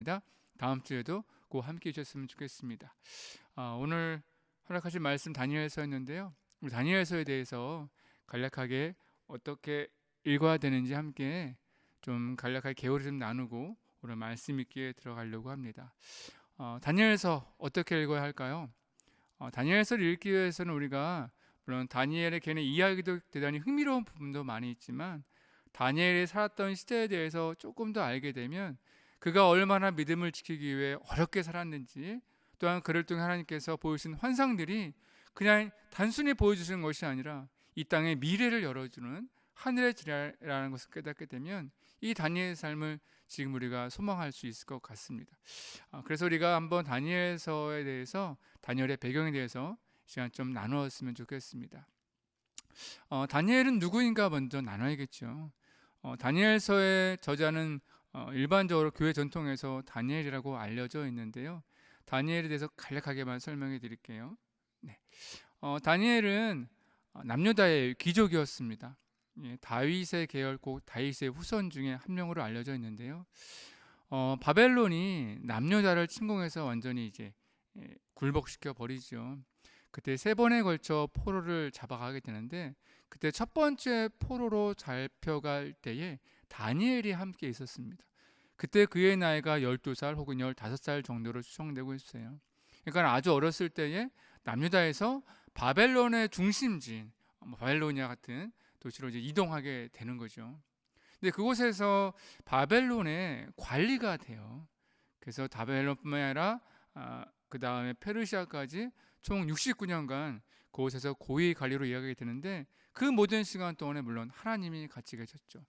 있습니다. 다음 주에도 꼭 함께 해주셨으면 좋겠습니다. 오늘 허락하신 말씀 다니엘서였는데요. 우리 다니엘서에 대해서 간략하게 어떻게 읽어야 되는지 함께 좀 간략하게 개요를 좀 나누고 오늘 말씀 있게 들어가려고 합니다. 다니엘서 어떻게 읽어야 할까요? 다니엘서를 읽기 위해서는 우리가 물론 다니엘의 걔네 이야기도 대단히 흥미로운 부분도 많이 있지만 다니엘이 살았던 시대에 대해서 조금 더 알게 되면 그가 얼마나 믿음을 지키기 위해 어렵게 살았는지, 또한 그를 통해 하나님께서 보여주신 환상들이 그냥 단순히 보여주시는 것이 아니라 이 땅의 미래를 열어주는 하늘의 지혜라는 것을 깨닫게 되면 이 다니엘의 삶을 지금 우리가 소망할 수 있을 것 같습니다. 그래서 우리가 한번 다니엘서에 대해서, 다니엘의 배경에 대해서 시간 좀 나누었으면 좋겠습니다. 다니엘은 누구인가 먼저 나눠야겠죠. 다니엘서의 저자는 일반적으로 교회 전통에서 다니엘이라고 알려져 있는데요. 다니엘에 대해서 간략하게만 설명해 드릴게요. 네. 다니엘은 남유다의 귀족이었습니다. 다윗의 계열국 다윗의 후손 중에 한 명으로 알려져 있는데요. 바벨론이 남유다를 침공해서 완전히 이제 굴복시켜 버리죠. 그때 3번에 걸쳐 포로를 잡아가게 되는데, 그때 첫 번째 포로로 잡혀갈 때에 다니엘이 함께 있었습니다. 그때 그의 나이가 12살 혹은 15살 정도로 추정되고 있어요. 그러니까 아주 어렸을 때에 남유다에서 바벨론의 중심지인 바벨로니아 같은 도시로 이제 이동하게 되는 거죠. 근데 그곳에서 바벨론의 관리가 돼요. 그래서 바벨론뿐만 아니라 그 다음에 페르시아까지 총 69년간 그곳에서 고위 관리로 이야기가 되는데, 그 모든 시간 동안에 물론 하나님이 같이 계셨죠.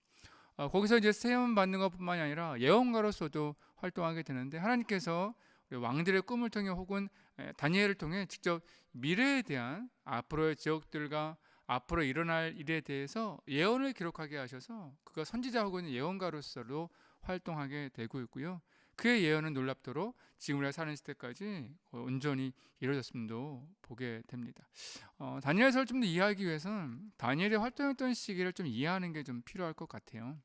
거기서 이제 세움 받는 것뿐만이 아니라 예언가로서도 활동하게 되는데, 하나님께서 왕들의 꿈을 통해 혹은 다니엘을 통해 직접 미래에 대한 앞으로의 지역들과 앞으로 일어날 일에 대해서 예언을 기록하게 하셔서 그가 선지자 혹은 예언가로서도 활동하게 되고 있고요. 그의 예언은 놀랍도록 지금 우리가 사는 시대까지 온전히 이루어졌음도 보게 됩니다. 다니엘서를 좀 더 이해하기 위해서는 다니엘이 활동했던 시기를 좀 이해하는 게 좀 필요할 것 같아요.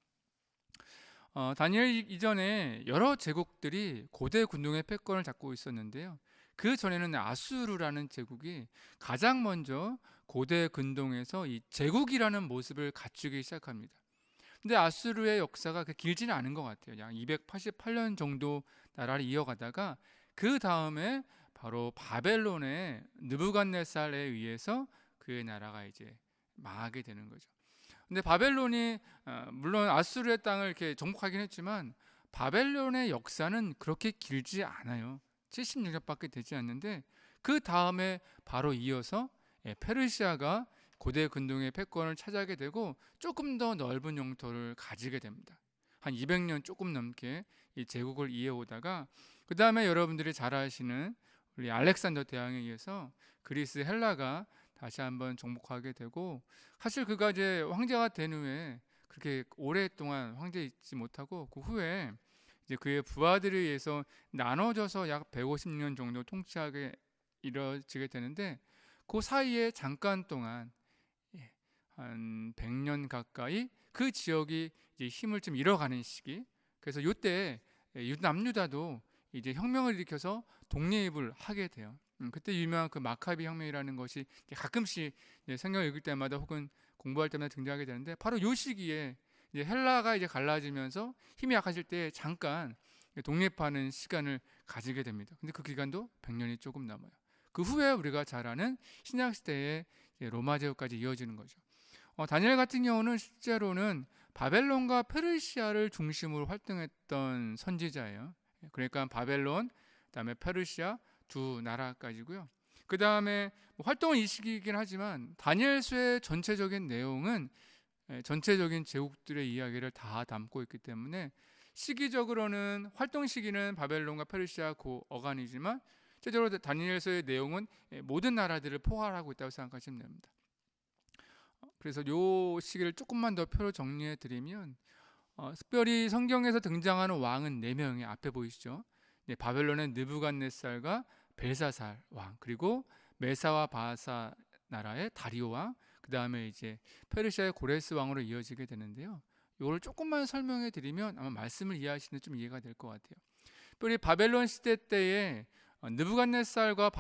다니엘 이전에 여러 제국들이 고대 군동의 패권을 잡고 있었는데요. 그 전에는 아수르라는 제국이 가장 먼저 고대 근동에서 이 제국이라는 모습을 갖추기 시작합니다. 근데 아수르의 역사가 길지는 않은 것 같아요. 약 288년 정도 나라를 이어가다가 그 다음에 바로 바벨론의 느부갓네살에 의해서 그의 나라가 이제 망하게 되는 거죠. 근데 바벨론이 물론 아수르의 땅을 이렇게 정복하긴 했지만 바벨론의 역사는 그렇게 길지 않아요. 76년밖에 되지 않는데, 그 다음에 바로 이어서 페르시아가 고대 근동의 패권을 차지하게 되고 조금 더 넓은 영토를 가지게 됩니다. 한 200년 조금 넘게 이 제국을 이어오다가 그 다음에 여러분들이 잘 아시는 우리 알렉산더 대왕에 의해서 그리스 헬라가 다시 한번 정복하게 되고, 사실 그가 이제 황제가 된 후에 그렇게 오랫동안 황제에 있지 못하고 그 후에 이제 그의 부하들에 의해서 나눠져서 약 150년 정도 통치하게 이뤄지게 되는데, 그 사이에 잠깐 동안 한 100년 가까이 그 지역이 이제 힘을 좀 잃어가는 시기. 그래서 이때 남유다도 이제 혁명을 일으켜서 독립을 하게 돼요. 그때 유명한 그 마카비 혁명이라는 것이 가끔씩 성경을 읽을 때마다 혹은 공부할 때마다 등장하게 되는데, 바로 이 시기에 이제 헬라가 이제 갈라지면서 힘이 약해질 때 잠깐 독립하는 시간을 가지게 됩니다. 근데 그 기간도 100년이 조금 넘어요. 그 후에 우리가 잘 아는 신약 시대의 로마 제국까지 이어지는 거죠. 다니엘 같은 경우는 실제로는 바벨론과 페르시아를 중심으로 활동했던 선지자예요. 그러니까 바벨론, 그다음에 페르시아 두 나라까지고요. 그 다음에 활동은 이 시기이긴 하지만 다니엘서의 전체적인 내용은 전체적인 제국들의 이야기를 다 담고 있기 때문에 시기적으로는 활동 시기는 바벨론과 페르시아 그 어간이지만 실제로 다니엘서의 내용은 모든 나라들을 포괄하고 있다고 생각하시면 됩니다. 그래서 이 시기를 조금만 더 표로 정리해 드리면, 특별히 성경에서 등장하는 왕은 4명이 앞에 보이시죠? 바벨론의 느부갓네살과 벨사살 왕, 그리고 메사와 바사 나라의 다리오 왕, 그 다음에 이제 페르시아의 고레스 왕으로 이어지게 되는데요. 이걸 조금만 설명해 드리면 아마 말씀을 이해하시는 좀 이해가 될 것 같아요. 특별히 바벨론 시대 때에 느부갓네살과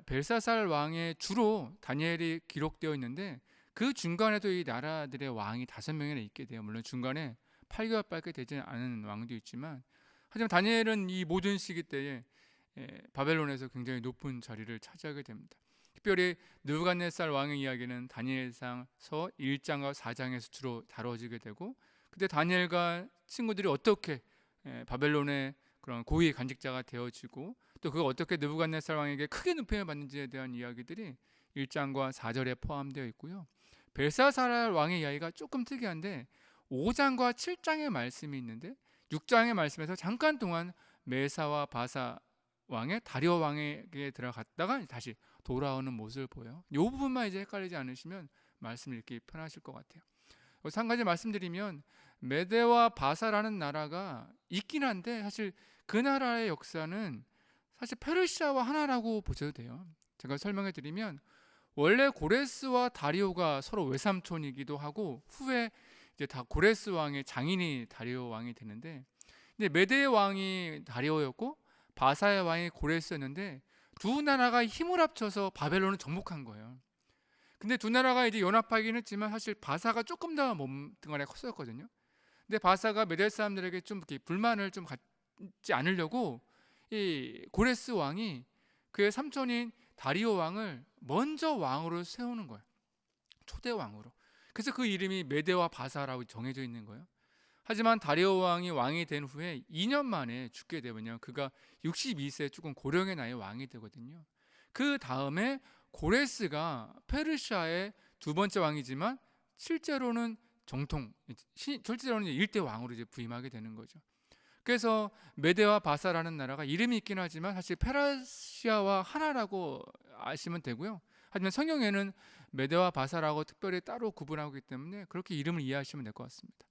벨사살 왕의 주로 다니엘이 기록되어 있는데 그 중간에도 이 나라들의 왕이 5명이나 있게 돼요. 물론 중간에 8개월밖에 되지 않은 왕도 있지만, 하지만 다니엘은 이 모든 시기 때에 바벨론에서 굉장히 높은 자리를 차지하게 됩니다. 특별히 느부갓네살 왕의 이야기는 다니엘상서 1장과 4장에서 주로 다뤄지게 되고, 그때 다니엘과 친구들이 어떻게 바벨론의 그런 고위 간직자가 되어지고, 또 그가 어떻게 느부갓네살 왕에게 크게 눕힘을 받는지에 대한 이야기들이 1장과 4절에 포함되어 있고요. 벨사살 왕의 이야기가 조금 특이한데 5장과 7장의 말씀이 있는데 6장의 말씀에서 잠깐 동안 메사와 바사 왕의 다리오 왕에게 들어갔다가 다시 돌아오는 모습을 보여요. 이 부분만 이제 헷갈리지 않으시면 말씀을 읽기 편하실 것 같아요. 여기서 한 가지 말씀드리면, 메대와 바사라는 나라가 있긴 한데 사실 그 나라의 역사는 사실 페르시아와 하나라고 보셔도 돼요. 제가 설명해 드리면, 원래 고레스와 다리오가 서로 외삼촌이기도 하고 후에 이제 다 고레스 왕의 장인이 다리오 왕이 되는데, 근데 메대의 왕이 다리오였고 바사의 왕이 고레스였는데 두 나라가 힘을 합쳐서 바벨론을 정복한 거예요. 근데 두 나라가 이제 연합하긴 했지만 사실 바사가 조금 더 몸뚱아리가 컸었거든요. 근데 바사가 메대 사람들에게 좀 이렇게 불만을 좀 갖지 않으려고 이 고레스 왕이 그의 삼촌인 다리오 왕을 먼저 왕으로 세우는 거예요. 초대 왕으로. 그래서 그 이름이 메대와 바사라고 정해져 있는 거예요. 하지만 다리오 왕이 된 후에 2년 만에 죽게 되면요, 그가 62세 조금 고령의 나이에 왕이 되거든요. 그 다음에 고레스가 페르시아의 두 번째 왕이지만 실제로는 실제로는 1대 왕으로 이제 부임하게 되는 거죠. 그래서 메대와 바사라는 나라가 이름이 있긴 하지만 사실 페르시아와 하나라고 아시면 되고요. 하지만 성경에는 메대와 바사라고 특별히 따로 구분하고 있기 때문에 그렇게 이름을 이해하시면 될 것 같습니다.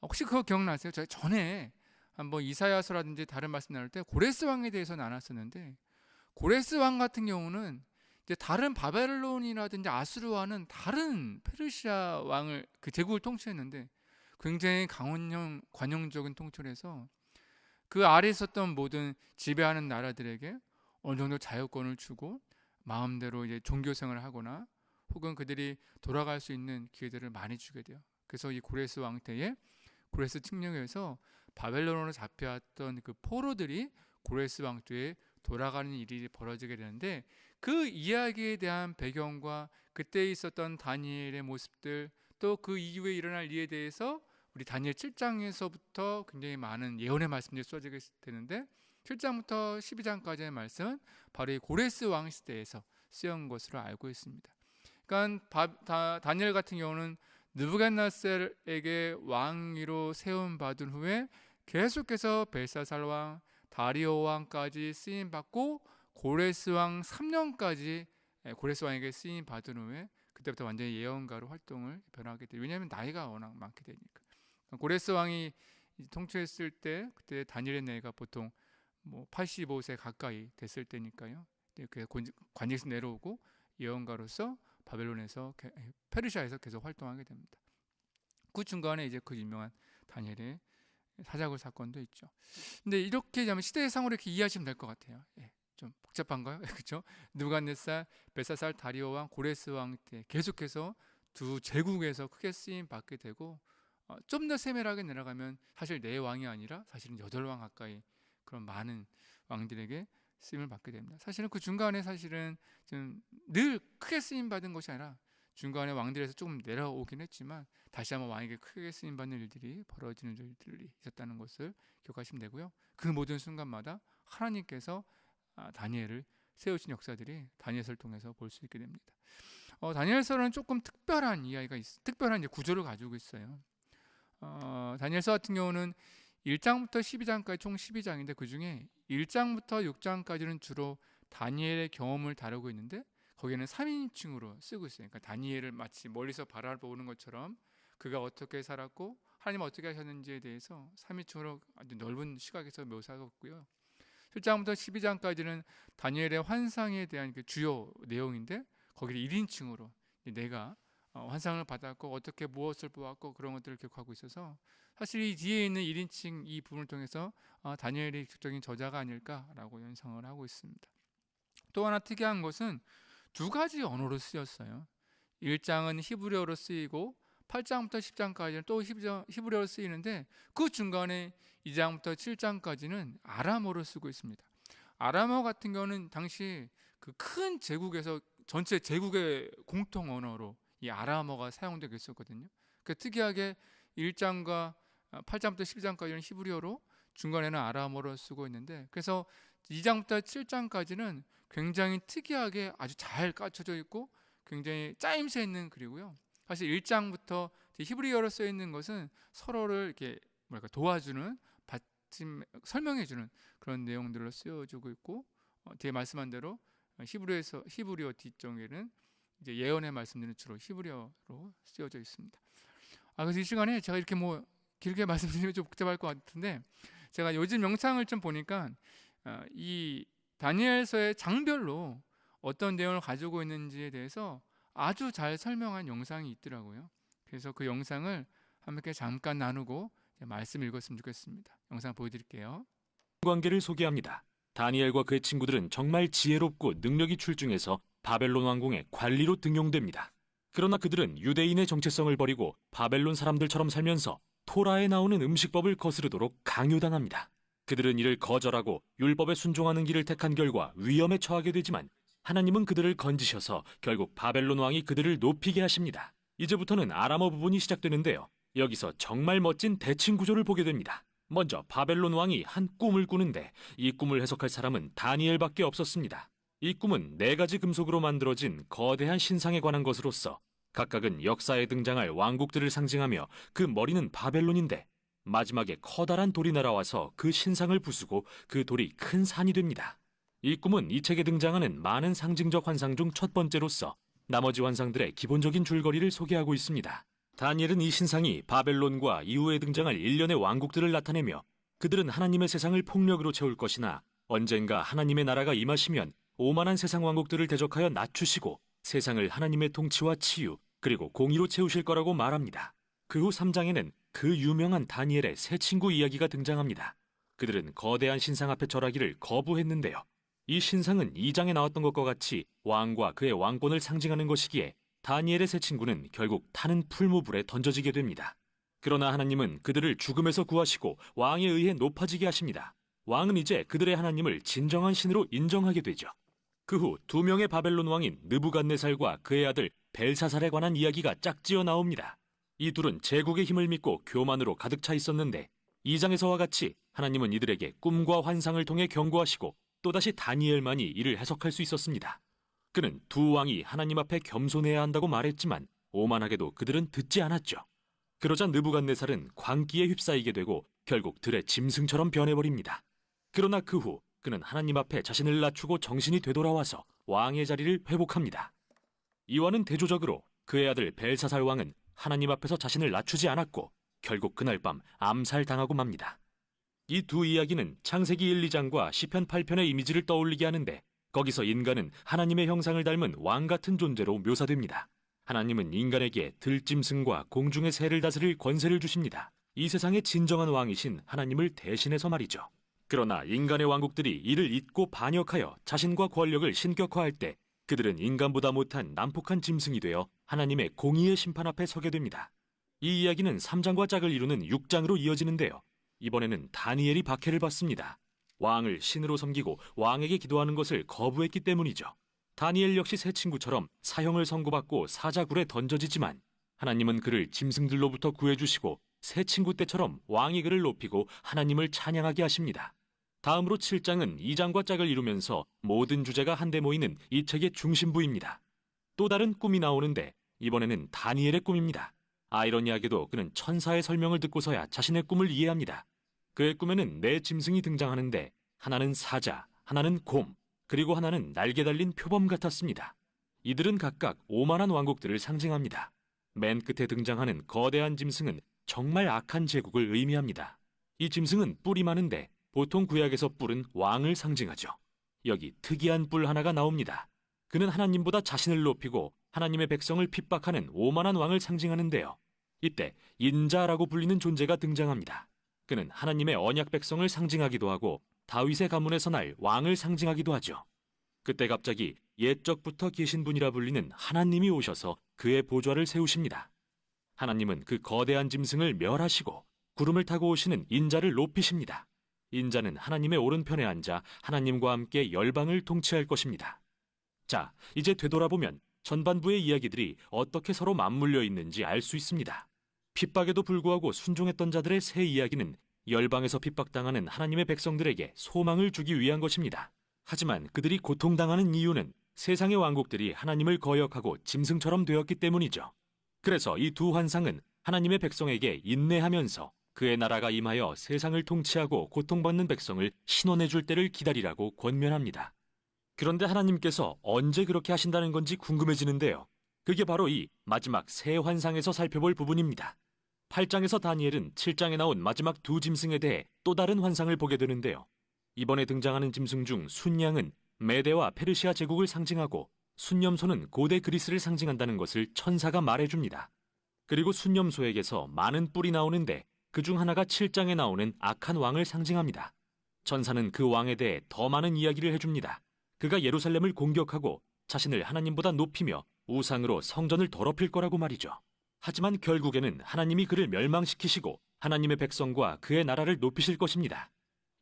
혹시 그거 기억나세요? 제가 전에 한번 이사야서라든지 다른 말씀 나눌 때 고레스 왕에 대해서 나눴었는데, 고레스 왕 같은 경우는 이제 다른 바벨론이라든지 아수르와는 다른 페르시아 왕을 그 제국을 통치했는데 굉장히 관용적인 통치에서 그 아래 있었던 모든 지배하는 나라들에게 어느 정도 자유권을 주고 마음대로 이제 종교 생활을 하거나 혹은 그들이 돌아갈 수 있는 기회들을 많이 주게 돼요. 그래서 이 고레스 왕 때에 고레스 칙령에서 바벨론으로 잡혀왔던 그 포로들이 고레스 왕 때에 돌아가는 일이 벌어지게 되는데, 그 이야기에 대한 배경과 그때 있었던 다니엘의 모습들, 또 그 이후에 일어날 일에 대해서 우리 다니엘 7장에서부터 굉장히 많은 예언의 말씀들이 쏟아지게 되는데, 7장부터 12장까지의 말씀은 바로 이 고레스 왕 시대에서 쓰여온 것으로 알고 있습니다. 그러니까 다니엘 같은 경우는 느부갓네살에게 왕위로 세움 받은 후에 계속해서 벨사살 왕, 다리오 왕까지 쓰임 받고 고레스 왕 3년까지 고레스 왕에게 쓰임 받은 후에 그때부터 완전히 예언가로 활동을 변하게 돼요. 왜냐하면 나이가 워낙 많게 되니까. 고레스 왕이 통치했을 때 그때 다니엘의 나이가 보통 85세 가까이 됐을 때니까요. 그 관직에서 내려오고 예언가로서 바벨론에서 페르시아에서 계속 활동하게 됩니다. 그 중간에 이제 그 유명한 다니엘의 사자굴 사건도 있죠. 근데 이렇게 시대상으로 이렇게 이해하시면 될 것 같아요. 좀 복잡한가요? 그렇죠? 느부갓네살, 벨사살, 다리오 왕, 고레스 왕 때 계속해서 두 제국에서 크게 쓰임 받게 되고, 좀 더 세밀하게 내려가면 사실 네 왕이 아니라 사실은 8왕 가까이 그런 많은 왕들에게 쓰임을 받게 됩니다. 사실은 그 중간에 사실은 좀 늘 크게 쓰임 받은 것이 아니라 중간에 왕들에서 조금 내려오긴 했지만 다시 한번 왕에게 크게 쓰임 받는 일들이 벌어지는 일들이 있었다는 것을 기억하시면 되고요. 그 모든 순간마다 하나님께서 다니엘을 세우신 역사들이 다니엘서를 통해서 볼 수 있게 됩니다. 다니엘서는 조금 특별한 이야기가 특별한 이제 구조를 가지고 있어요. 다니엘서 같은 경우는 1장부터 12장까지 총 12장인데 그 중에 1장부터 6장까지는 주로 다니엘의 경험을 다루고 있는데 거기는 3인칭으로 쓰고 있어요. 그러니까 다니엘을 마치 멀리서 바라보는 것처럼 그가 어떻게 살았고 하나님 어떻게 하셨는지에 대해서 3인칭으로 아주 넓은 시각에서 묘사하고 있고요. 7장부터 12장까지는 다니엘의 환상에 대한 그 주요 내용인데 거기를 1인칭으로 내가 환상을 받았고 어떻게 무엇을 보았고 그런 것들을 기록하고 있어서 사실 이 뒤에 있는 1인칭 이 부분을 통해서 다니엘이 직접적인 저자가 아닐까라고 연상을 하고 있습니다. 또 하나 특이한 것은 두 가지 언어로 쓰였어요. 1장은 히브리어로 쓰이고 8장부터 10장까지는 또 히브리어로 쓰이는데 그 중간에 2장부터 7장까지는 아람어로 쓰고 있습니다. 아람어 같은 경우는 당시 그 큰 제국에서 전체 제국의 공통 언어로 이 아람어가 사용되고 있었거든요. 그 특이하게 1장과 8장부터 10장까지는 히브리어로 중간에는 아람어로 쓰고 있는데 그래서 2장부터 7장까지는 굉장히 특이하게 아주 잘 갖춰져 있고 굉장히 짜임새 있는 글이고요. 사실 1장부터 히브리어로 써 있는 것은 서로를 이렇게 도와주는 설명해주는 그런 내용들로 쓰여지고 있고 뒤에 말씀한 대로 히브리어 뒷정에는 이제 예언의 말씀들은 주로 히브리어로 쓰여져 있습니다. 그래서 이 시간에 제가 이렇게 길게 말씀드리면 좀 복잡할 것 같은데 제가 요즘 영상을 좀 보니까 이 다니엘서의 장별로 어떤 내용을 가지고 있는지에 대해서 아주 잘 설명한 영상이 있더라고요. 그래서 그 영상을 함께 잠깐 나누고 말씀 읽었으면 좋겠습니다. 영상 보여드릴게요. 관계를 소개합니다. 다니엘과 그의 친구들은 정말 지혜롭고 능력이 출중해서 바벨론 왕궁의 관리로 등용됩니다. 그러나 그들은 유대인의 정체성을 버리고 바벨론 사람들처럼 살면서 토라에 나오는 음식법을 거스르도록 강요당합니다. 그들은 이를 거절하고 율법에 순종하는 길을 택한 결과 위험에 처하게 되지만 하나님은 그들을 건지셔서 결국 바벨론 왕이 그들을 높이게 하십니다. 이제부터는 아람어 부분이 시작되는데요. 여기서 정말 멋진 대칭 구조를 보게 됩니다. 먼저 바벨론 왕이 한 꿈을 꾸는데 이 꿈을 해석할 사람은 다니엘밖에 없었습니다. 이 꿈은 4가지 금속으로 만들어진 거대한 신상에 관한 것으로서 각각은 역사에 등장할 왕국들을 상징하며 그 머리는 바벨론인데 마지막에 커다란 돌이 날아와서 그 신상을 부수고 그 돌이 큰 산이 됩니다. 이 꿈은 이 책에 등장하는 많은 상징적 환상 중 첫 번째로서 나머지 환상들의 기본적인 줄거리를 소개하고 있습니다. 다니엘은 이 신상이 바벨론과 이후에 등장할 일련의 왕국들을 나타내며 그들은 하나님의 세상을 폭력으로 채울 것이나 언젠가 하나님의 나라가 임하시면 오만한 세상 왕국들을 대적하여 낮추시고 세상을 하나님의 통치와 치유 그리고 공의로 채우실 거라고 말합니다. 그 후 3장에는 그 유명한 다니엘의 세 친구 이야기가 등장합니다. 그들은 거대한 신상 앞에 절하기를 거부했는데요. 이 신상은 2장에 나왔던 것과 같이 왕과 그의 왕권을 상징하는 것이기에 다니엘의 세 친구는 결국 타는 풀무불에 던져지게 됩니다. 그러나 하나님은 그들을 죽음에서 구하시고 왕에 의해 높아지게 하십니다. 왕은 이제 그들의 하나님을 진정한 신으로 인정하게 되죠. 그 후 2명의 바벨론 왕인 느부갓네살과 그의 아들 벨사살에 관한 이야기가 짝지어 나옵니다. 이 둘은 제국의 힘을 믿고 교만으로 가득 차 있었는데 2장에서와 같이 하나님은 이들에게 꿈과 환상을 통해 경고하시고 또다시 다니엘만이 이를 해석할 수 있었습니다. 그는 두 왕이 하나님 앞에 겸손해야 한다고 말했지만 오만하게도 그들은 듣지 않았죠. 그러자 느부갓네살은 광기에 휩싸이게 되고 결국 들의 짐승처럼 변해버립니다. 그러나 그 후 그는 하나님 앞에 자신을 낮추고 정신이 되돌아와서 왕의 자리를 회복합니다. 이와는 대조적으로 그의 아들 벨사살 왕은 하나님 앞에서 자신을 낮추지 않았고 결국 그날 밤 암살당하고 맙니다. 이 두 이야기는 창세기 1, 2장과 시편 8편의 이미지를 떠올리게 하는데 거기서 인간은 하나님의 형상을 닮은 왕 같은 존재로 묘사됩니다. 하나님은 인간에게 들짐승과 공중의 새를 다스릴 권세를 주십니다. 이 세상의 진정한 왕이신 하나님을 대신해서 말이죠. 그러나 인간의 왕국들이 이를 잊고 반역하여 자신과 권력을 신격화할 때 그들은 인간보다 못한 난폭한 짐승이 되어 하나님의 공의의 심판 앞에 서게 됩니다. 이 이야기는 3장과 짝을 이루는 6장으로 이어지는데요. 이번에는 다니엘이 박해를 받습니다. 왕을 신으로 섬기고 왕에게 기도하는 것을 거부했기 때문이죠. 다니엘 역시 세 친구처럼 사형을 선고받고 사자굴에 던져지지만 하나님은 그를 짐승들로부터 구해주시고 세 친구 때처럼 왕이 그를 높이고 하나님을 찬양하게 하십니다. 다음으로 7장은 2장과 짝을 이루면서 모든 주제가 한데 모이는 이 책의 중심부입니다. 또 다른 꿈이 나오는데 이번에는 다니엘의 꿈입니다. 아이러니하게도 그는 천사의 설명을 듣고서야 자신의 꿈을 이해합니다. 그의 꿈에는 4짐승이 등장하는데 하나는 사자, 하나는 곰, 그리고 하나는 날개 달린 표범 같았습니다. 이들은 각각 오만한 왕국들을 상징합니다. 맨 끝에 등장하는 거대한 짐승은 정말 악한 제국을 의미합니다. 이 짐승은 뿔이 많은데 보통 구약에서 뿔은 왕을 상징하죠. 여기 특이한 뿔 하나가 나옵니다. 그는 하나님보다 자신을 높이고 하나님의 백성을 핍박하는 오만한 왕을 상징하는데요. 이때 인자라고 불리는 존재가 등장합니다. 그는 하나님의 언약 백성을 상징하기도 하고 다윗의 가문에서 날 왕을 상징하기도 하죠. 그때 갑자기 옛적부터 계신 분이라 불리는 하나님이 오셔서 그의 보좌를 세우십니다. 하나님은 그 거대한 짐승을 멸하시고 구름을 타고 오시는 인자를 높이십니다. 인자는 하나님의 오른편에 앉아 하나님과 함께 열방을 통치할 것입니다. 자, 이제 되돌아보면 전반부의 이야기들이 어떻게 서로 맞물려 있는지 알 수 있습니다. 핍박에도 불구하고 순종했던 자들의 새 이야기는 열방에서 핍박당하는 하나님의 백성들에게 소망을 주기 위한 것입니다. 하지만 그들이 고통당하는 이유는 세상의 왕국들이 하나님을 거역하고 짐승처럼 되었기 때문이죠. 그래서 이 두 환상은 하나님의 백성에게 인내하면서 그의 나라가 임하여 세상을 통치하고 고통받는 백성을 신원해 줄 때를 기다리라고 권면합니다. 그런데 하나님께서 언제 그렇게 하신다는 건지 궁금해지는데요. 그게 바로 이 마지막 새 환상에서 살펴볼 부분입니다. 8장에서 다니엘은 7장에 나온 마지막 두 짐승에 대해 또 다른 환상을 보게 되는데요. 이번에 등장하는 짐승 중 순양은 메대와 페르시아 제국을 상징하고 순념소는 고대 그리스를 상징한다는 것을 천사가 말해줍니다. 그리고 순념소에게서 많은 뿔이 나오는데 그중 하나가 7장에 나오는 악한 왕을 상징합니다. 천사는 그 왕에 대해 더 많은 이야기를 해줍니다. 그가 예루살렘을 공격하고 자신을 하나님보다 높이며 우상으로 성전을 더럽힐 거라고 말이죠. 하지만 결국에는 하나님이 그를 멸망시키시고 하나님의 백성과 그의 나라를 높이실 것입니다.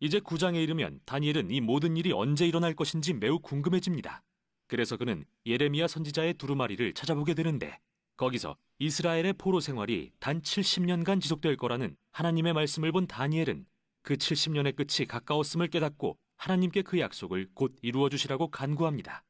이제 9장에 이르면 다니엘은 이 모든 일이 언제 일어날 것인지 매우 궁금해집니다. 그래서 그는 예레미야 선지자의 두루마리를 찾아보게 되는데 거기서 이스라엘의 포로 생활이 단 70년간 지속될 거라는 하나님의 말씀을 본 다니엘은 그 70년의 끝이 가까웠음을 깨닫고 하나님께 그 약속을 곧 이루어 주시라고 간구합니다.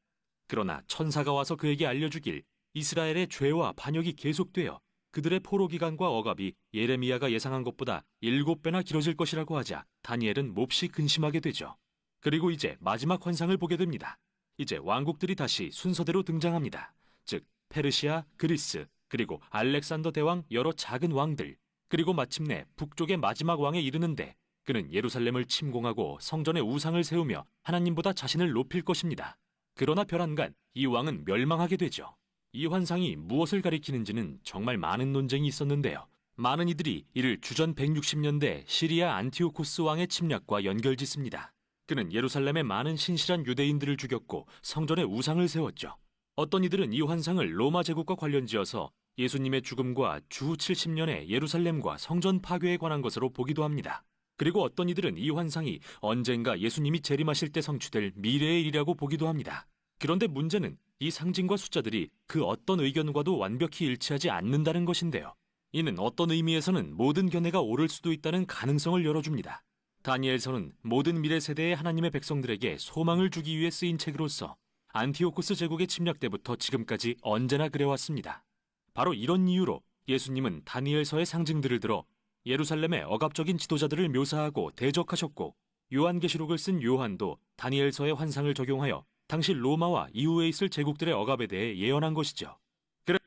그러나 천사가 와서 그에게 알려주길 이스라엘의 죄와 반역이 계속되어 그들의 포로 기간과 억압이 예레미야가 예상한 것보다 7배나 길어질 것이라고 하자 다니엘은 몹시 근심하게 되죠. 그리고 이제 마지막 환상을 보게 됩니다. 이제 왕국들이 다시 순서대로 등장합니다. 즉 페르시아, 그리스, 그리고 알렉산더 대왕 여러 작은 왕들, 그리고 마침내 북쪽의 마지막 왕에 이르는데 그는 예루살렘을 침공하고 성전에 우상을 세우며 하나님보다 자신을 높일 것입니다. 그러나 별한간 이 왕은 멸망하게 되죠. 이 환상이 무엇을 가리키는지는 정말 많은 논쟁이 있었는데요. 많은 이들이 이를 주전 160년대 시리아 안티오코스 왕의 침략과 연결짓습니다. 그는 예루살렘의 많은 신실한 유대인들을 죽였고 성전에 우상을 세웠죠. 어떤 이들은 이 환상을 로마 제국과 관련지어서 예수님의 죽음과 주 70년의 예루살렘과 성전 파괴에 관한 것으로 보기도 합니다. 그리고 어떤 이들은 이 환상이 언젠가 예수님이 재림하실 때 성취될 미래의 일이라고 보기도 합니다. 그런데 문제는 이 상징과 숫자들이 그 어떤 의견과도 완벽히 일치하지 않는다는 것인데요. 이는 어떤 의미에서는 모든 견해가 옳을 수도 있다는 가능성을 열어줍니다. 다니엘서는 모든 미래 세대의 하나님의 백성들에게 소망을 주기 위해 쓰인 책으로서 안티오코스 제국의 침략 때부터 지금까지 언제나 그래왔습니다. 바로 이런 이유로 예수님은 다니엘서의 상징들을 들어 예루살렘의 억압적인 지도자들을 묘사하고 대적하셨고 요한계시록을 쓴 요한도 다니엘서의 환상을 적용하여 당시 로마와 이후에 있을 제국들의 억압에 대해 예언한 것이죠. 네,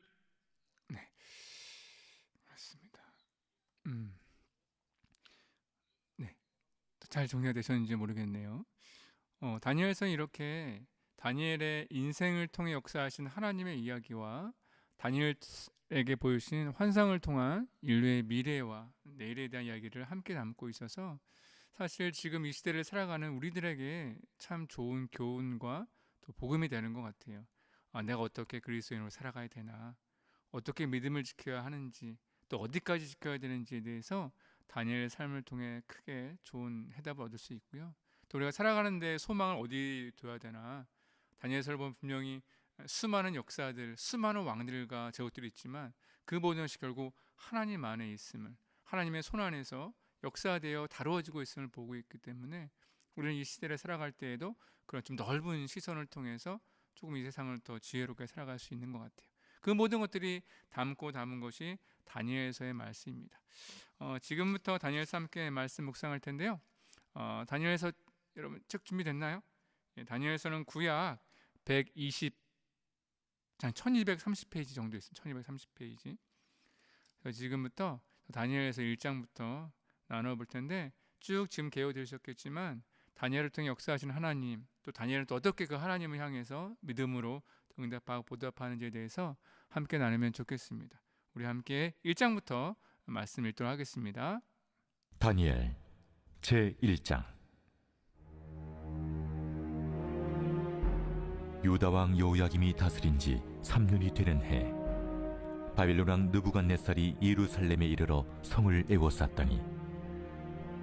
맞습니다. 네, 잘 정리가 되셨는지 모르겠네요. 다니엘서는 이렇게 다니엘의 인생을 통해 역사하신 하나님의 이야기와 다니엘에게 보여주신 환상을 통한 인류의 미래와 내일에 대한 이야기를 함께 담고 있어서 사실 지금 이 시대를 살아가는 우리들에게 참 좋은 교훈과 또 복음이 되는 것 같아요. 내가 어떻게 그리스도인으로 살아가야 되나, 어떻게 믿음을 지켜야 하는지, 또 어디까지 지켜야 되는지에 대해서 다니엘의 삶을 통해 크게 좋은 해답을 얻을 수 있고요. 또 우리가 살아가는데 소망을 어디 둬야 되나, 다니엘서를 보면 분명히 수많은 역사들, 수많은 왕들과 제국들이 있지만 그 모든 것이 결국 하나님 안에 있음을, 하나님의 손 안에서 역사되어 다루어지고 있음을 보고 있기 때문에 우리는 이 시대를 살아갈 때에도 그런 좀 넓은 시선을 통해서 조금 이 세상을 더 지혜롭게 살아갈 수 있는 것 같아요. 그 모든 것들이 담은 것이 다니엘서의 말씀입니다. 지금부터 다니엘서 함께 말씀 묵상할 텐데요. 다니엘서 여러분 책 준비됐나요? 다니엘서는 구약 1230페이지 정도 있습니다. 1230페이지. 지금부터 다니엘서 1장부터 나눠볼 텐데 쭉 지금 개요되셨겠지만 다니엘을 통해 역사하시는 하나님, 또 다니엘은 또 어떻게 그 하나님을 향해서 믿음으로 응답하고 보답하는지에 대해서 함께 나누면 좋겠습니다. 우리 함께 1장부터 말씀 읽도록 하겠습니다. 다니엘 제1장. 유다 왕 여호야김이 다스린 지 3년이 되는 해, 바빌론 왕 느부갓네살이 예루살렘에 이르러 성을 에워쌌더니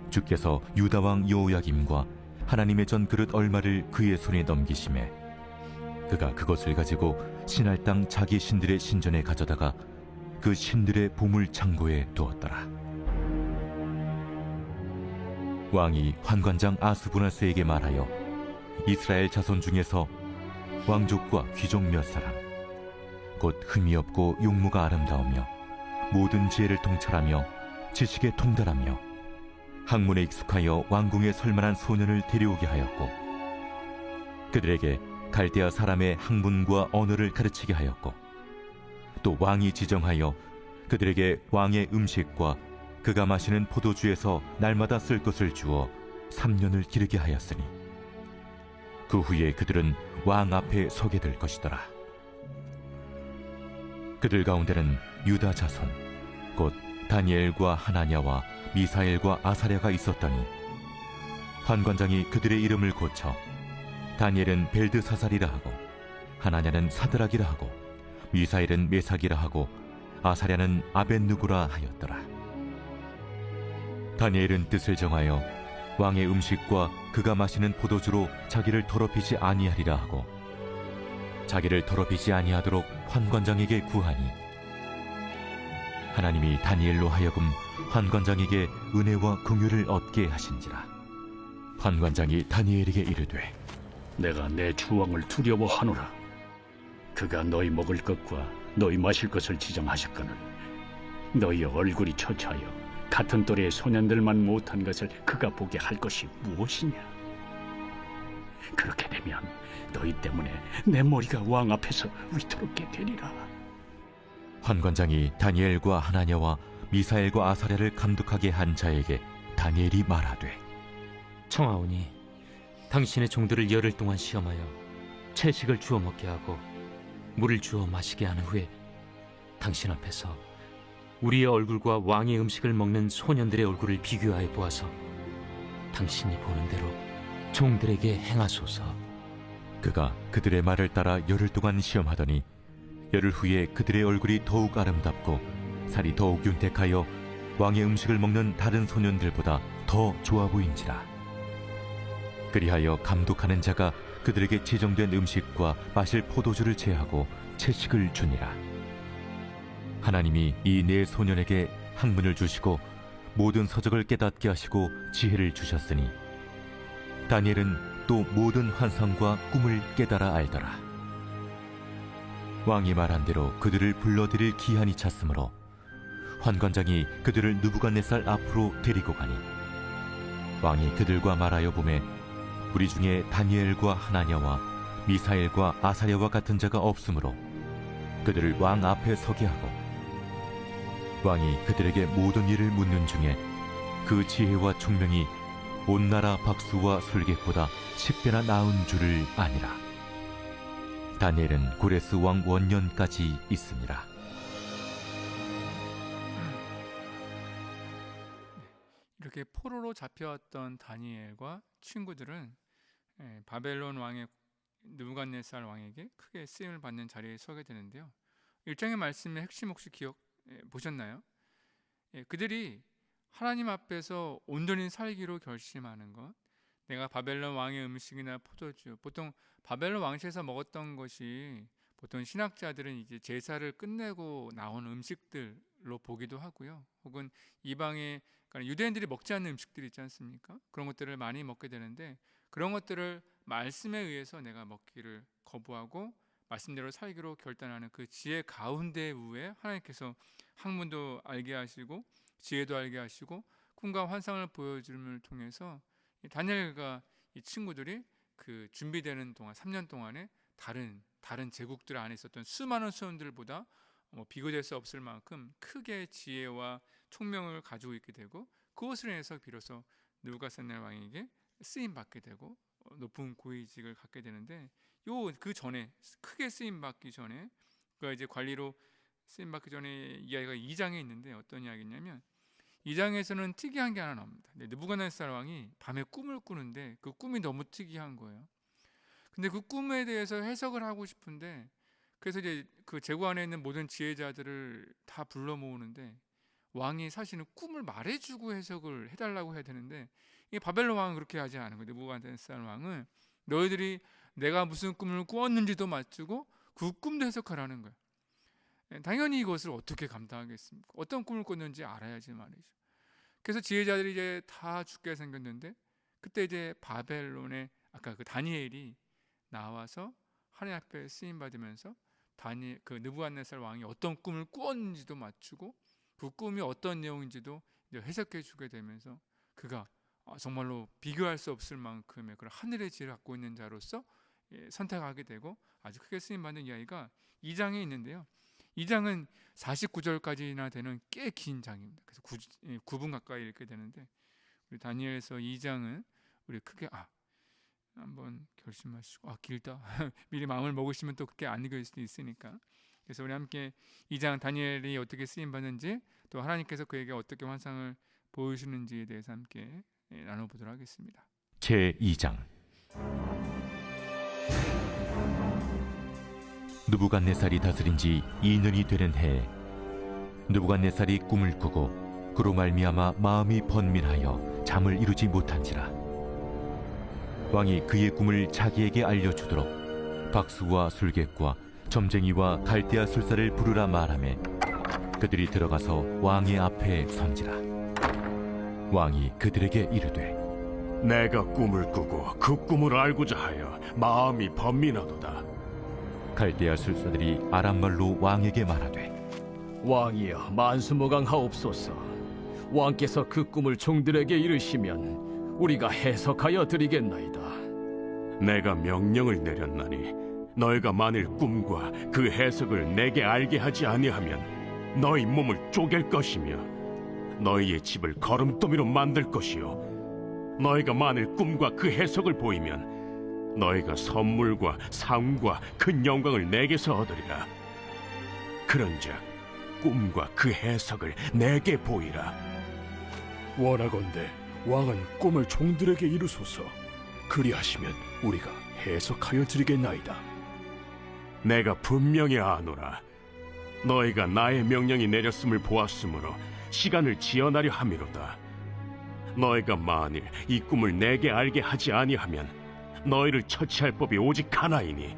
주께서 유다 왕 여호야김과 하나님의 전 그릇 얼마를 그의 손에 넘기심에 그가 그것을 가지고 신할 땅 자기 신들의 신전에 가져다가 그 신들의 보물 창고에 두었더라. 왕이 환관장 아스부나스에게 말하여 이스라엘 자손 중에서 왕족과 귀족 몇 사람, 곧 흠이 없고 용모가 아름다우며 모든 지혜를 통찰하며 지식에 통달하며 학문에 익숙하여 왕궁에 설만한 소년을 데려오게 하였고, 그들에게 갈대아 사람의 학문과 언어를 가르치게 하였고, 또 왕이 지정하여 그들에게 왕의 음식과 그가 마시는 포도주에서 날마다 쓸 것을 주어 3년을 기르게 하였으니 그 후에 그들은 왕 앞에 서게 될 것이더라. 그들 가운데는 유다 자손 곧 다니엘과 하나냐와 미사엘과 아사랴가 있었더니 환관장이 그들의 이름을 고쳐 다니엘은 벨드사살이라 하고 하나냐는 사드락이라 하고 미사엘은 메삭이라 하고 아사랴는 아벳누고라 하였더라. 다니엘은 뜻을 정하여 왕의 음식과 그가 마시는 포도주로 자기를 더럽히지 아니하리라 하고 자기를 더럽히지 아니하도록 환관장에게 구하니 하나님이 다니엘로 하여금 환관장에게 은혜와 긍휼을 얻게 하신지라. 환관장이 다니엘에게 이르되 내가 내 주왕을 두려워하노라. 그가 너희 먹을 것과 너희 마실 것을 지정하셨거늘 너희의 얼굴이 처차하여 같은 또래의 소년들만 못한 것을 그가 보게 할 것이 무엇이냐? 그렇게 되면 너희 때문에 내 머리가 왕 앞에서 위태롭게 되리라. 환관장이 다니엘과 하나냐와 미사엘과 아사랴를 감독하게 한 자에게 다니엘이 말하되 청하오니 당신의 종들을 열흘 동안 시험하여 채식을 주어 먹게 하고 물을 주어 마시게 한 후에 당신 앞에서 우리의 얼굴과 왕의 음식을 먹는 소년들의 얼굴을 비교하여 보아서 당신이 보는 대로 종들에게 행하소서. 그가 그들의 말을 따라 열흘 동안 시험하더니 열흘 후에 그들의 얼굴이 더욱 아름답고 살이 더욱 윤택하여 왕의 음식을 먹는 다른 소년들보다 더 좋아 보인지라. 그리하여 감독하는 자가 그들에게 지정된 음식과 마실 포도주를 제하고 채식을 주니라. 하나님이 이 네 소년에게 학문을 주시고 모든 서적을 깨닫게 하시고 지혜를 주셨으니 다니엘은 또 모든 환상과 꿈을 깨달아 알더라. 왕이 말한 대로 그들을 불러들일 기한이 찼으므로 환관장이 그들을 느부갓네살 앞으로 데리고 가니 왕이 그들과 말하여 보매 우리 중에 다니엘과 하나냐와 미사엘과 아사랴와 같은 자가 없으므로 그들을 왕 앞에 서게 하고 왕이 그들에게 모든 일을 묻는 중에 그 지혜와 총명이 온 나라 박수와 솔깃보다 10배나 나은 줄을 아니라. 다니엘은 고레스 왕 원년까지 있습니다. 이렇게 포로로 잡혀왔던 다니엘과 친구들은 바벨론 왕의 느부갓네살 왕에게 크게 쓰임을 받는 자리에 서게 되는데요. 1장의 말씀의 핵심 혹시 보셨나요? 그들이 하나님 앞에서 온전히 살기로 결심하는 것, 내가 바벨론 왕의 음식이나 포도주, 보통 바벨론 왕실에서 먹었던 것이 보통 신학자들은 이제 제사를 끝내고 나온 음식들로 보기도 하고요. 혹은 이방의 그러니까 유대인들이 먹지 않는 음식들이 있지 않습니까? 그런 것들을 많이 먹게 되는데 그런 것들을 말씀에 의해서 내가 먹기를 거부하고 말씀대로 살기로 결단하는 그 지혜 가운데 위에 하나님께서 학문도 알게 하시고 지혜도 알게 하시고 꿈과 환상을 보여줌을 통해서 다니엘과 이 친구들이 그 준비되는 동안 3년 동안에 다른 제국들 안에 있었던 수많은 소년들보다 비교될 수 없을 만큼 크게 지혜와 총명을 가지고 있게 되고 그것을 인해서 비로소 느부갓네살 왕에게 쓰임 받게 되고 높은 고위직을 갖게 되는데, 요 그 전에 크게 쓰임 받기 전에, 그러니까 이제 관리로 쓰임 받기 전에 이야기가 2장에 있는데 어떤 이야기냐면, 2장에서는 특이한 게 하나 나옵니다. 느부갓네살 왕이 밤에 꿈을 꾸는데 그 꿈이 너무 특이한 거예요. 근데 그 꿈에 대해서 해석을 하고 싶은데, 그래서 이제 그 제국 안에 있는 모든 지혜자들을 다 불러 모으는데, 왕이 사실은 꿈을 말해주고 해석을 해달라고 해야 되는데, 이 바벨론 왕은 그렇게 하지 않은 거예요. 느부갓네살 왕은 너희들이 내가 무슨 꿈을 꾸었는지도 맞추고 그 꿈도 해석하라는 거예요. 당연히 이것을 어떻게 감당하겠습니까? 어떤 꿈을 꿨는지 알아야지 말이죠. 그래서 지혜자들이 이제 다 죽게 생겼는데, 그때 이제 바벨론의 아까 그 다니엘이 나와서 하나님 앞에 쓰임 받으면서 그 느부갓네살 왕이 어떤 꿈을 꾸었는지도 맞추고 그 꿈이 어떤 내용인지도 이제 해석해 주게 되면서, 그가 정말로 비교할 수 없을 만큼의 그런 하늘의 지혜를 갖고 있는 자로서 선택하게 되고 아주 크게 쓰임 받는 이야기가 2장에 있는데요. 2장은 49절까지나 되는 꽤 긴 장입니다. 그래서 9분 가까이 읽게 되는데, 우리 다니엘서 2장은 우리 크게 한번 결심하시고 길다 미리 마음을 먹으시면 또 그렇게 안 읽을 수도 있으니까, 그래서 우리 함께 2장 다니엘이 어떻게 쓰임 받는지, 또 하나님께서 그에게 어떻게 환상을 보여주시는지에 대해서 함께 나눠보도록 하겠습니다. 제2장. 느부갓네살이 다스린 지 2년이 되는 해에 느부갓네살이 꿈을 꾸고 그로 말미암아 마음이 번민하여 잠을 이루지 못한지라. 왕이 그의 꿈을 자기에게 알려주도록 박수와 술객과 점쟁이와 갈대아 술사를 부르라 말하매 그들이 들어가서 왕의 앞에 선지라. 왕이 그들에게 이르되, 내가 꿈을 꾸고 그 꿈을 알고자 하여 마음이 번민하도다. 갈대아 술사들이 아람말로 왕에게 말하되, 왕이여 만수무강하옵소서. 왕께서 그 꿈을 종들에게 이르시면 우리가 해석하여 드리겠나이다. 내가 명령을 내렸나니 너희가 만일 꿈과 그 해석을 내게 알게 하지 아니하면 너희 몸을 쪼갤 것이며 너희의 집을 거름더미로 만들 것이요, 너희가 만일 꿈과 그 해석을 보이면 너희가 선물과 상과 큰 영광을 내게서 얻으리라. 그런즉 꿈과 그 해석을 내게 보이라. 원하건대 왕은 꿈을 종들에게 이루소서. 그리하시면 우리가 해석하여 드리겠나이다. 내가 분명히 아노라. 너희가 나의 명령이 내렸음을 보았으므로 시간을 지연하려 함이로다. 너희가 만일 이 꿈을 내게 알게 하지 아니하면 너희를 처치할 법이 오직 하나이니,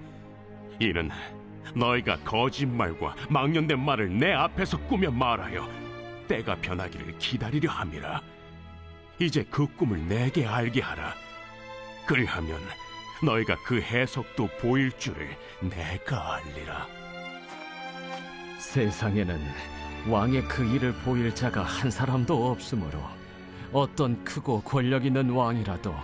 이는 너희가 거짓말과 망령된 말을 내 앞에서 꾸며 말하여 때가 변하기를 기다리려 함이라. 이제 그 꿈을 내게 알게 하라. 그리하면 너희가 그 해석도 보일 줄을 내가 알리라. 세상에는 왕의 그 일을 보일 자가 한 사람도 없으므로 어떤 크고 권력 있는 왕이라도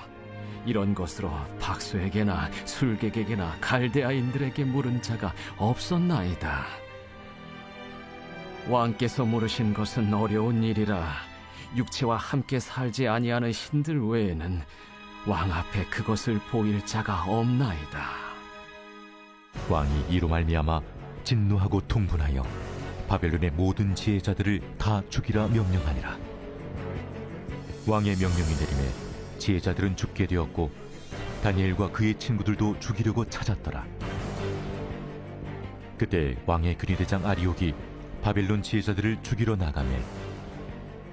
이런 것으로 박수에게나 술객에게나 갈대아인들에게 물은 자가 없었나이다. 왕께서 물으신 것은 어려운 일이라 육체와 함께 살지 아니하는 신들 외에는 왕 앞에 그것을 보일 자가 없나이다. 왕이 이로 말미암아 진노하고 통분하여 바벨론의 모든 지혜자들을 다 죽이라 명령하니라. 왕의 명령이 내림에 지혜자들은 죽게 되었고 다니엘과 그의 친구들도 죽이려고 찾았더라. 그때 왕의 근위대장 아리옥이 바벨론 지혜자들을 죽이러 나가매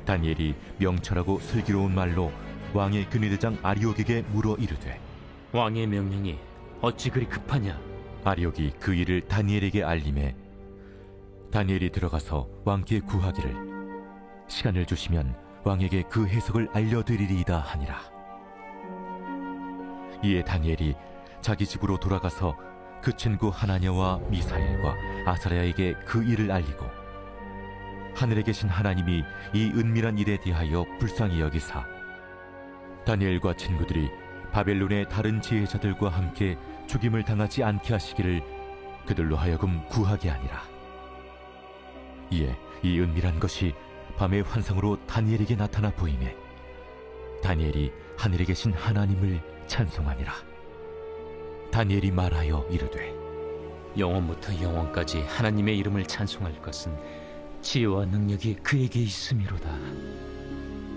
다니엘이 명철하고 슬기로운 말로 왕의 근위대장 아리옥에게 물어 이르되, 왕의 명령이 어찌 그리 급하냐? 아리옥이 그 일을 다니엘에게 알림해 다니엘이 들어가서 왕께 구하기를 시간을 주시면 왕에게 그 해석을 알려드리리이다 하니라. 이에 다니엘이 자기 집으로 돌아가서 그 친구 하나냐와 미사엘과 아사랴에게 그 일을 알리고 하늘에 계신 하나님이 이 은밀한 일에 대하여 불쌍히 여기사 다니엘과 친구들이 바벨론의 다른 지혜자들과 함께 죽임을 당하지 않게 하시기를 그들로 하여금 구하게 하니라. 이에 이 은밀한 것이 밤의 환상으로 다니엘에게 나타나 보이매 다니엘이 하늘에 계신 하나님을 찬송하니라. 다니엘이 말하여 이르되 영원부터 영원까지 하나님의 이름을 찬송할 것은 지혜와 능력이 그에게 있음이로다.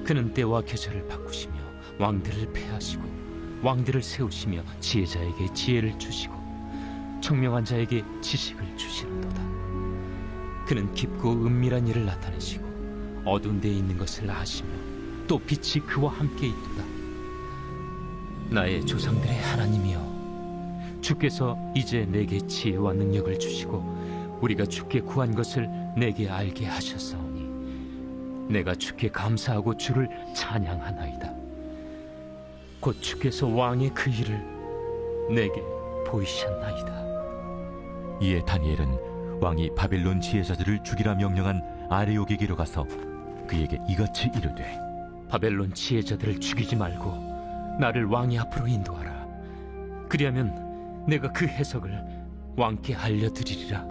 그는 때와 계절을 바꾸시며 왕들을 패하시고 왕들을 세우시며 지혜자에게 지혜를 주시고 청명한 자에게 지식을 주시는도다. 그는 깊고 은밀한 일을 나타내시고 어두운 데에 있는 것을 아시며 또 빛이 그와 함께 있도다. 나의 조상들의 하나님이여, 주께서 이제 내게 지혜와 능력을 주시고 우리가 주께 구한 것을 내게 알게 하셨사오니 내가 주께 감사하고 주를 찬양하나이다. 곧 주께서 왕의 그 일을 내게 보이셨나이다. 이에 다니엘은 왕이 바벨론 지혜자들을 죽이라 명령한 아레옥에게로 가서 그에게 이같이 이르되 바벨론 지혜자들을 죽이지 말고 나를 왕의 앞으로 인도하라. 그리하면 내가 그 해석을 왕께 알려드리리라.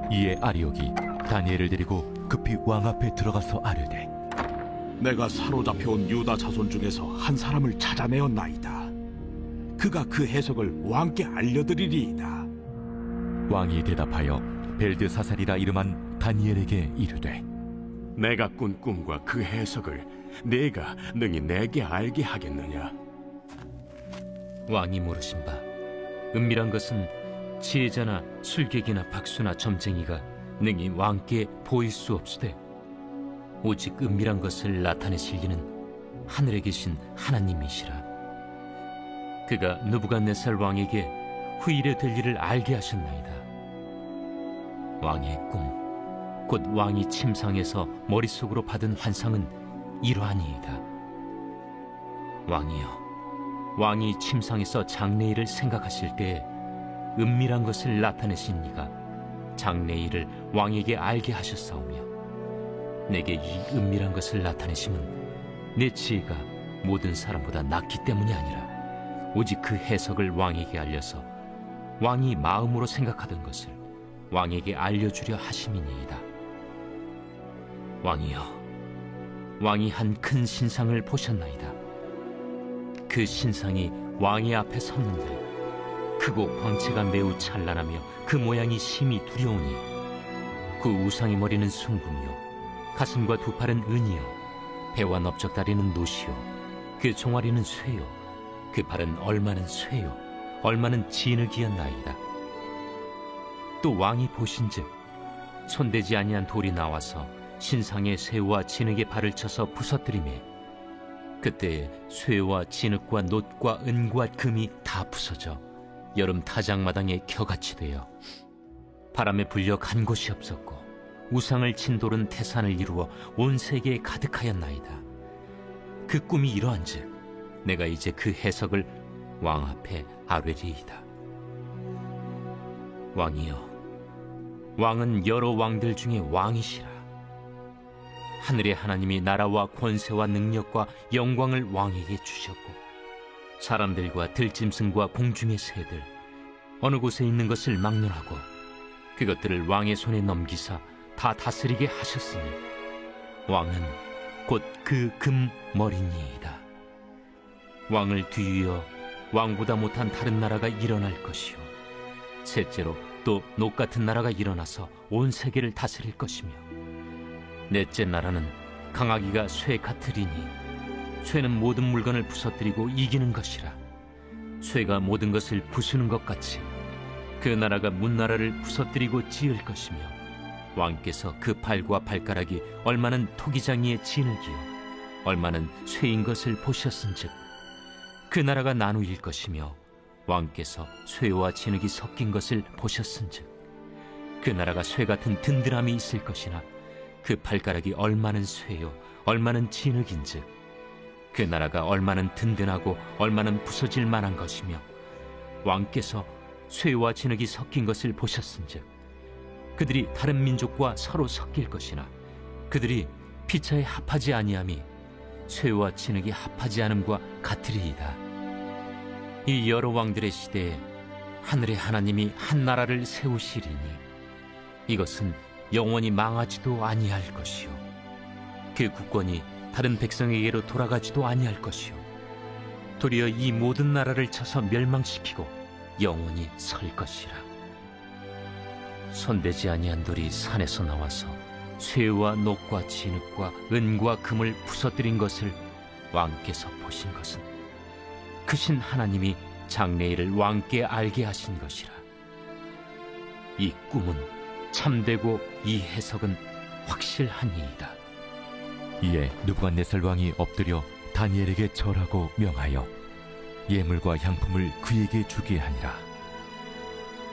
이에 아레옥이 다니엘을 데리고 급히 왕 앞에 들어가서 아뢰되 내가 사로잡혀온 유다 자손 중에서 한 사람을 찾아내었나이다. 그가 그 해석을 왕께 알려드리리이다. 왕이 대답하여 벨드사살이라 이름한 다니엘에게 이르되 내가 꾼 꿈과 그 해석을 네가 능히 내게 알게 하겠느냐? 왕이 물으신 바 은밀한 것은 지혜자나 술객이나 박수나 점쟁이가 능히 왕께 보일 수 없으되 오직 은밀한 것을 나타내실 이는 하늘에 계신 하나님이시라. 그가 느부갓네살 왕에게 후일에 될 일을 알게 하셨나이다. 왕의 꿈 곧 왕이 침상에서 머릿속으로 받은 환상은 이러하니이다. 왕이여, 왕이 침상에서 장래일을 생각하실 때에 은밀한 것을 나타내신 이가 장래일을 왕에게 알게 하셨사오며 내게 이 은밀한 것을 나타내심은 내 지혜가 모든 사람보다 낫기 때문이 아니라 오직 그 해석을 왕에게 알려서 왕이 마음으로 생각하던 것을 왕에게 알려주려 하심이니이다. 왕이여, 왕이 한 큰 신상을 보셨나이다. 그 신상이 왕의 앞에 섰는데 크고 광채가 매우 찬란하며 그 모양이 심히 두려우니 그 우상의 머리는 숭금이요 가슴과 두 팔은 은이요 배와 넓적다리는 노시요 그 종아리는 쇠요 그 발은 얼마는 쇠요 얼마는 진흙이었나이다. 또 왕이 보신즉 손대지 아니한 돌이 나와서 신상의 쇠와 진흙의 발을 쳐서 부서뜨리매 그때 쇠와 진흙과 놋과 은과 금이 다 부서져 여름 타작마당에 겨같이 되어 바람에 불려 간 곳이 없었고 우상을 친 돌은 태산을 이루어 온 세계에 가득하였나이다. 그 꿈이 이러한즉 내가 이제 그 해석을 왕 앞에 아뢰리이다. 왕이여, 왕은 여러 왕들 중에 왕이시라. 하늘의 하나님이 나라와 권세와 능력과 영광을 왕에게 주셨고 사람들과 들짐승과 공중의 새들 어느 곳에 있는 것을 막론하고 그것들을 왕의 손에 넘기사 다 다스리게 하셨으니 왕은 곧 그 금머리니이다. 왕을 뒤이어 왕보다 못한 다른 나라가 일어날 것이요 셋째로 또 녹 같은 나라가 일어나서 온 세계를 다스릴 것이며 넷째 나라는 강하기가 쇠 같으리니 쇠는 모든 물건을 부서뜨리고 이기는 것이라. 쇠가 모든 것을 부수는 것 같이 그 나라가 문나라를 부서뜨리고 지을 것이며 왕께서 그 팔과 발가락이 얼마는 토기장이의 진흙이요 얼마는 쇠인 것을 보셨은즉 그 나라가 나누일 것이며 왕께서 쇠와 진흙이 섞인 것을 보셨은즉 그 나라가 쇠 같은 든든함이 있을 것이나 그 발가락이 얼마는 쇠요 얼마는 진흙인즉 그 나라가 얼마는 든든하고 얼마는 부서질 만한 것이며 왕께서 쇠와 진흙이 섞인 것을 보셨은즉 그들이 다른 민족과 서로 섞일 것이나 그들이 피차에 합하지 아니함이 쇠와 진흙이 합하지 않음과 같으리이다. 이 여러 왕들의 시대에 하늘의 하나님이 한 나라를 세우시리니 이것은 영원히 망하지도 아니할 것이요 그 국권이 다른 백성에게로 돌아가지도 아니할 것이요 도리어 이 모든 나라를 쳐서 멸망시키고 영원히 설 것이라. 손대지 아니한 돌이 산에서 나와서 쇠와 녹과 진흙과 은과 금을 부서뜨린 것을 왕께서 보신 것은 크신 하나님이 장래일을 왕께 알게 하신 것이라. 이 꿈은 참되고 이 해석은 확실하니이다. 이에 느부갓네살 왕이 엎드려 다니엘에게 절하고 명하여 예물과 향품을 그에게 주게 하니라.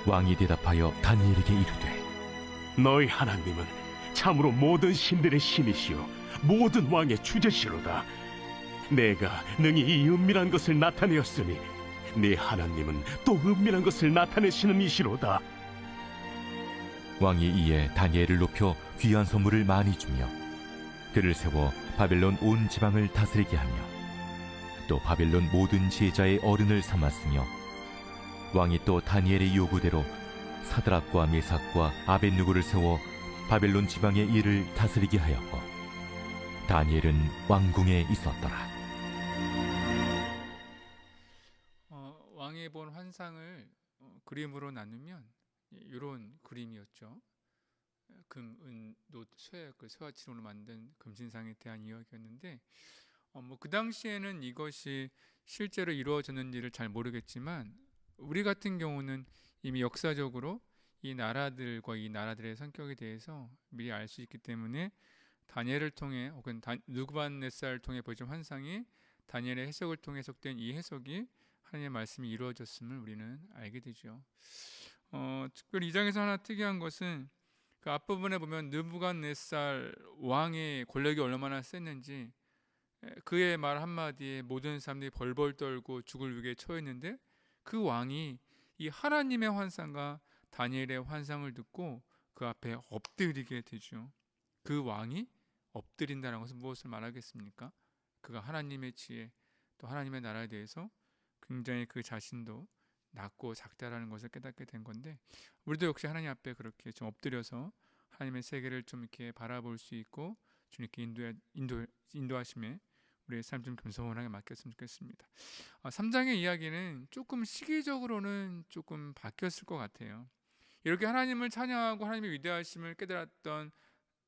왕이 대답하여 다니엘에게 이르되 너희 하나님은 참으로 모든 신들의 신이시요 모든 왕의 주제시로다. 내가 능히 이 은밀한 것을 나타내었으니 네 하나님은 또 은밀한 것을 나타내시는 이시로다. 왕이 이에 다니엘을 높여 귀한 선물을 많이 주며 그를 세워 바벨론 온 지방을 다스리게 하며 또 바벨론 모든 제자의 어른을 삼았으며 왕이 또 다니엘의 요구대로 사드락과 메삭과 아벳느고를 세워 바벨론 지방의 일을 다스리게 하였고 다니엘은 왕궁에 있었더라. 왕이 본 환상을 그림으로 나누면 이런 그림이었죠. 금, 은, 노, 쇠, 그 쇠와 칠으로 만든 금신상에 대한 이야기였는데 그 당시에는 이것이 실제로 이루어졌는지를 잘 모르겠지만 우리 같은 경우는 이미 역사적으로 이 나라들과 이 나라들의 성격에 대해서 미리 알 수 있기 때문에 다니엘을 통해 혹은 느부갓네살을 통해 보여준 환상이 다니엘의 해석을 통해 해석된 이 해석이 하나님의 말씀이 이루어졌음을 우리는 알게 되죠. 특별히 이 장에서 하나 특이한 것은 그 앞부분에 보면 느부갓네살 왕의 권력이 얼마나 셌는지 그의 말 한마디에 모든 사람들이 벌벌 떨고 죽을 위기에 처했는데 그 왕이 이 하나님의 환상과 다니엘의 환상을 듣고 그 앞에 엎드리게 되죠. 그 왕이 엎드린다는 것은 무엇을 말하겠습니까? 그가 하나님의 지혜 또 하나님의 나라에 대해서 굉장히 그 자신도 낮고 작다라는 것을 깨닫게 된 건데 우리도 역시 하나님 앞에 그렇게 좀 엎드려서 하나님의 세계를 좀 이렇게 바라볼 수 있고 주님께 인도하심에 우리의 삶 좀 겸손하게 맡겼으면 좋겠습니다. 3장의 이야기는 조금 시기적으로는 조금 바뀌었을 것 같아요. 이렇게 하나님을 찬양하고 하나님의 위대하심을 깨달았던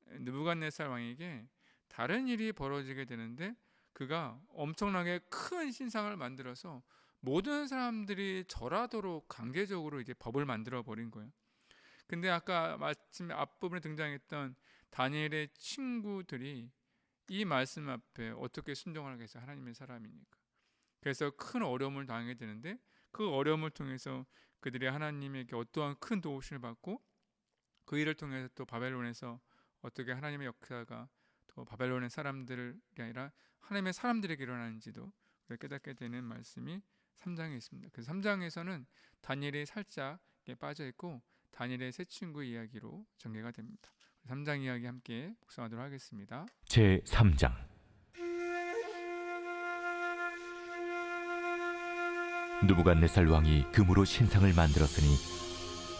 느부갓네살 왕에게 다른 일이 벌어지게 되는데 그가 엄청나게 큰 신상을 만들어서 모든 사람들이 절하도록 강제적으로 이제 법을 만들어 버린 거예요. 근데 아까 마침 앞부분에 등장했던 다니엘의 친구들이 이 말씀 앞에 어떻게 순종을 하겠어요? 하나님의 사람이니까. 그래서 큰 어려움을 당하게 되는데 그 어려움을 통해서 그들이 하나님에게 어떠한 큰 도우심을 받고 그 일을 통해서 또 바벨론에서 어떻게 하나님의 역사가 또 바벨론의 사람들이 아니라 하나님의 사람들에게 일어나는지도 깨닫게 되는 말씀이 3장에 있습니다. 그래서 3장에서는 다니엘이 살짝 빠져 있고 다니엘의 세 친구 이야기로 전개가 됩니다. 3장 이야기 함께 묵상하도록 하겠습니다. 제3장 느부갓네살 왕이 금으로 신상을 만들었으니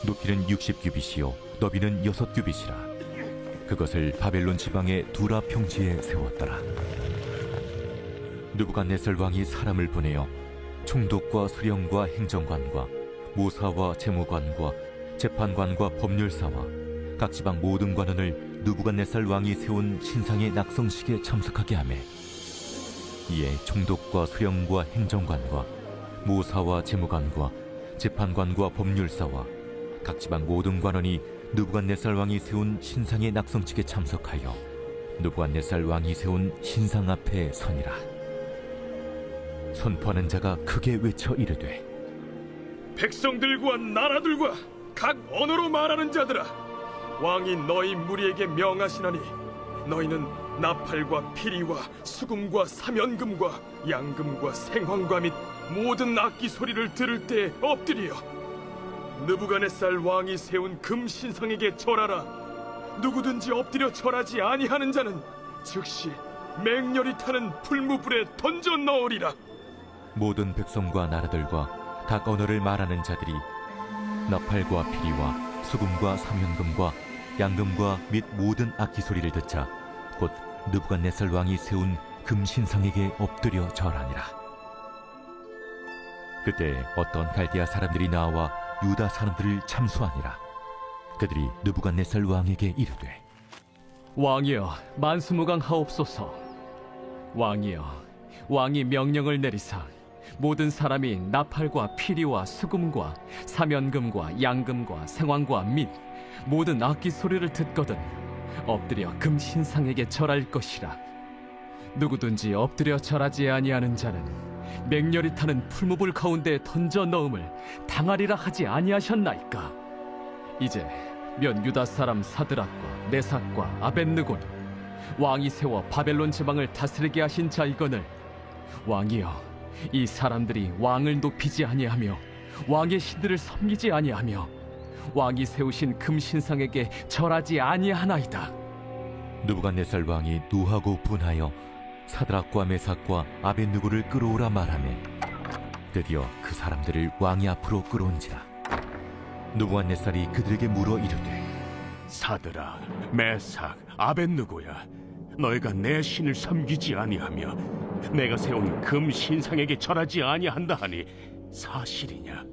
높이는 60규빗이요 너비는 6규빗이라 그것을 바벨론 지방의 두라 평지에 세웠더라. 느부갓네살 왕이 사람을 보내어 총독과 수령과 행정관과 모사와 재무관과 재판관과 법률사와 각 지방 모든 관원을 느부갓네살 왕이 세운 신상의 낙성식에 참석하게 하매 이에 총독과 수령과 행정관과 모사와 재무관과 재판관과 법률사와 각 지방 모든 관원이 느부갓네살 왕이 세운 신상의 낙성식에 참석하여 느부갓네살 왕이 세운 신상 앞에 서니라. 선포하는 자가 크게 외쳐 이르되 백성들과 나라들과 각 언어로 말하는 자들아, 왕이 너희 무리에게 명하시나니 너희는 나팔과 피리와 수금과 사면금과 양금과 생황과 및 모든 악기 소리를 들을 때 엎드려 느부갓네살 왕이 세운 금 신상에게 절하라. 누구든지 엎드려 절하지 아니하는 자는 즉시 맹렬히 타는 풀무불에 던져 넣으리라. 모든 백성과 나라들과 각 언어를 말하는 자들이 나팔과 피리와 수금과 사면금과 양금과 및 모든 악기 소리를 듣자 곧 느부갓네살 왕이 세운 금신상에게 엎드려 절하니라. 그때 어떤 갈대아 사람들이 나와 유다 사람들을 참수하니라. 그들이 느부갓네살 왕에게 이르되 왕이여 만수무강하옵소서. 왕이여 왕이 명령을 내리사 모든 사람이 나팔과 피리와 수금과 사면금과 양금과 생황과 및 모든 악기 소리를 듣거든 엎드려 금신상에게 절할 것이라. 누구든지 엎드려 절하지 아니하는 자는 맹렬히 타는 풀무불 가운데 던져 넣음을 당하리라 하지 아니하셨나이까. 이제 면 유다 사람 사드락과 메삭과 아벳느고는 왕이 세워 바벨론 지방을 다스리게 하신 자이거늘 왕이여 이 사람들이 왕을 높이지 아니하며 왕의 신들을 섬기지 아니하며 왕이 세우신 금신상에게 절하지 아니하나이다. 느부갓네살 왕이 노하고 분하여 사드락과 메삭과 아벳느고를 끌어오라 말하매 드디어 그 사람들을 왕이 앞으로 끌어온지라. 느부갓네살이 그들에게 물어 이르되 사드락, 메삭, 아벳느고야, 너희가 내 신을 섬기지 아니하며 내가 세운 금 신상에게 절하지 아니한다 하니 사실이냐?